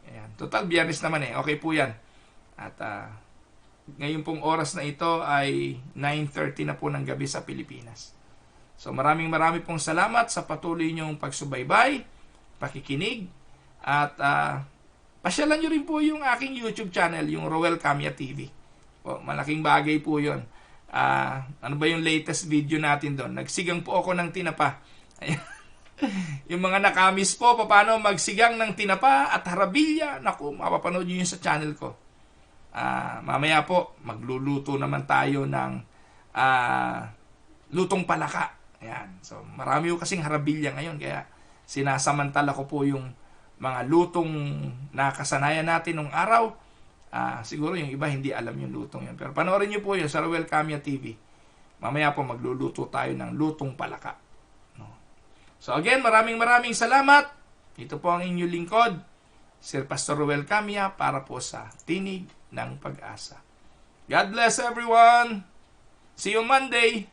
Ayan, total Biyernes naman eh. Okay po yan. At ngayon pong oras na ito ay 9:30 na po ng gabi sa Pilipinas. So maraming pong salamat sa patuloy niyong pagsubaybay, pakikinig, at pasyalan niyo rin po yung aking YouTube channel, yung Ruel Camya TV. Po, malaking bagay po yun. Ano ba yung latest video natin doon? Nagsigang po ako ng tinapa. Yung mga nakamis po, paano magsigang ng tinapa at harabilya, naku, mapapanood nyo yun sa channel ko. Mamaya po, magluluto naman tayo ng lutong palaka. Ayan. So, marami ko kasing harabilya ngayon, kaya sinasamantala ko po yung mga lutong nakasanayan natin nung araw. Siguro yung iba hindi alam yung lutong yun. Pero panoorin nyo po yun sa Ruel Camya TV. Mamaya po magluluto tayo ng lutong palaka. No? So again, maraming salamat. Ito po ang inyong lingkod, Sir Pastor Ruel Camya, para po sa Tinig ng Pag-asa. God bless everyone. See you Monday.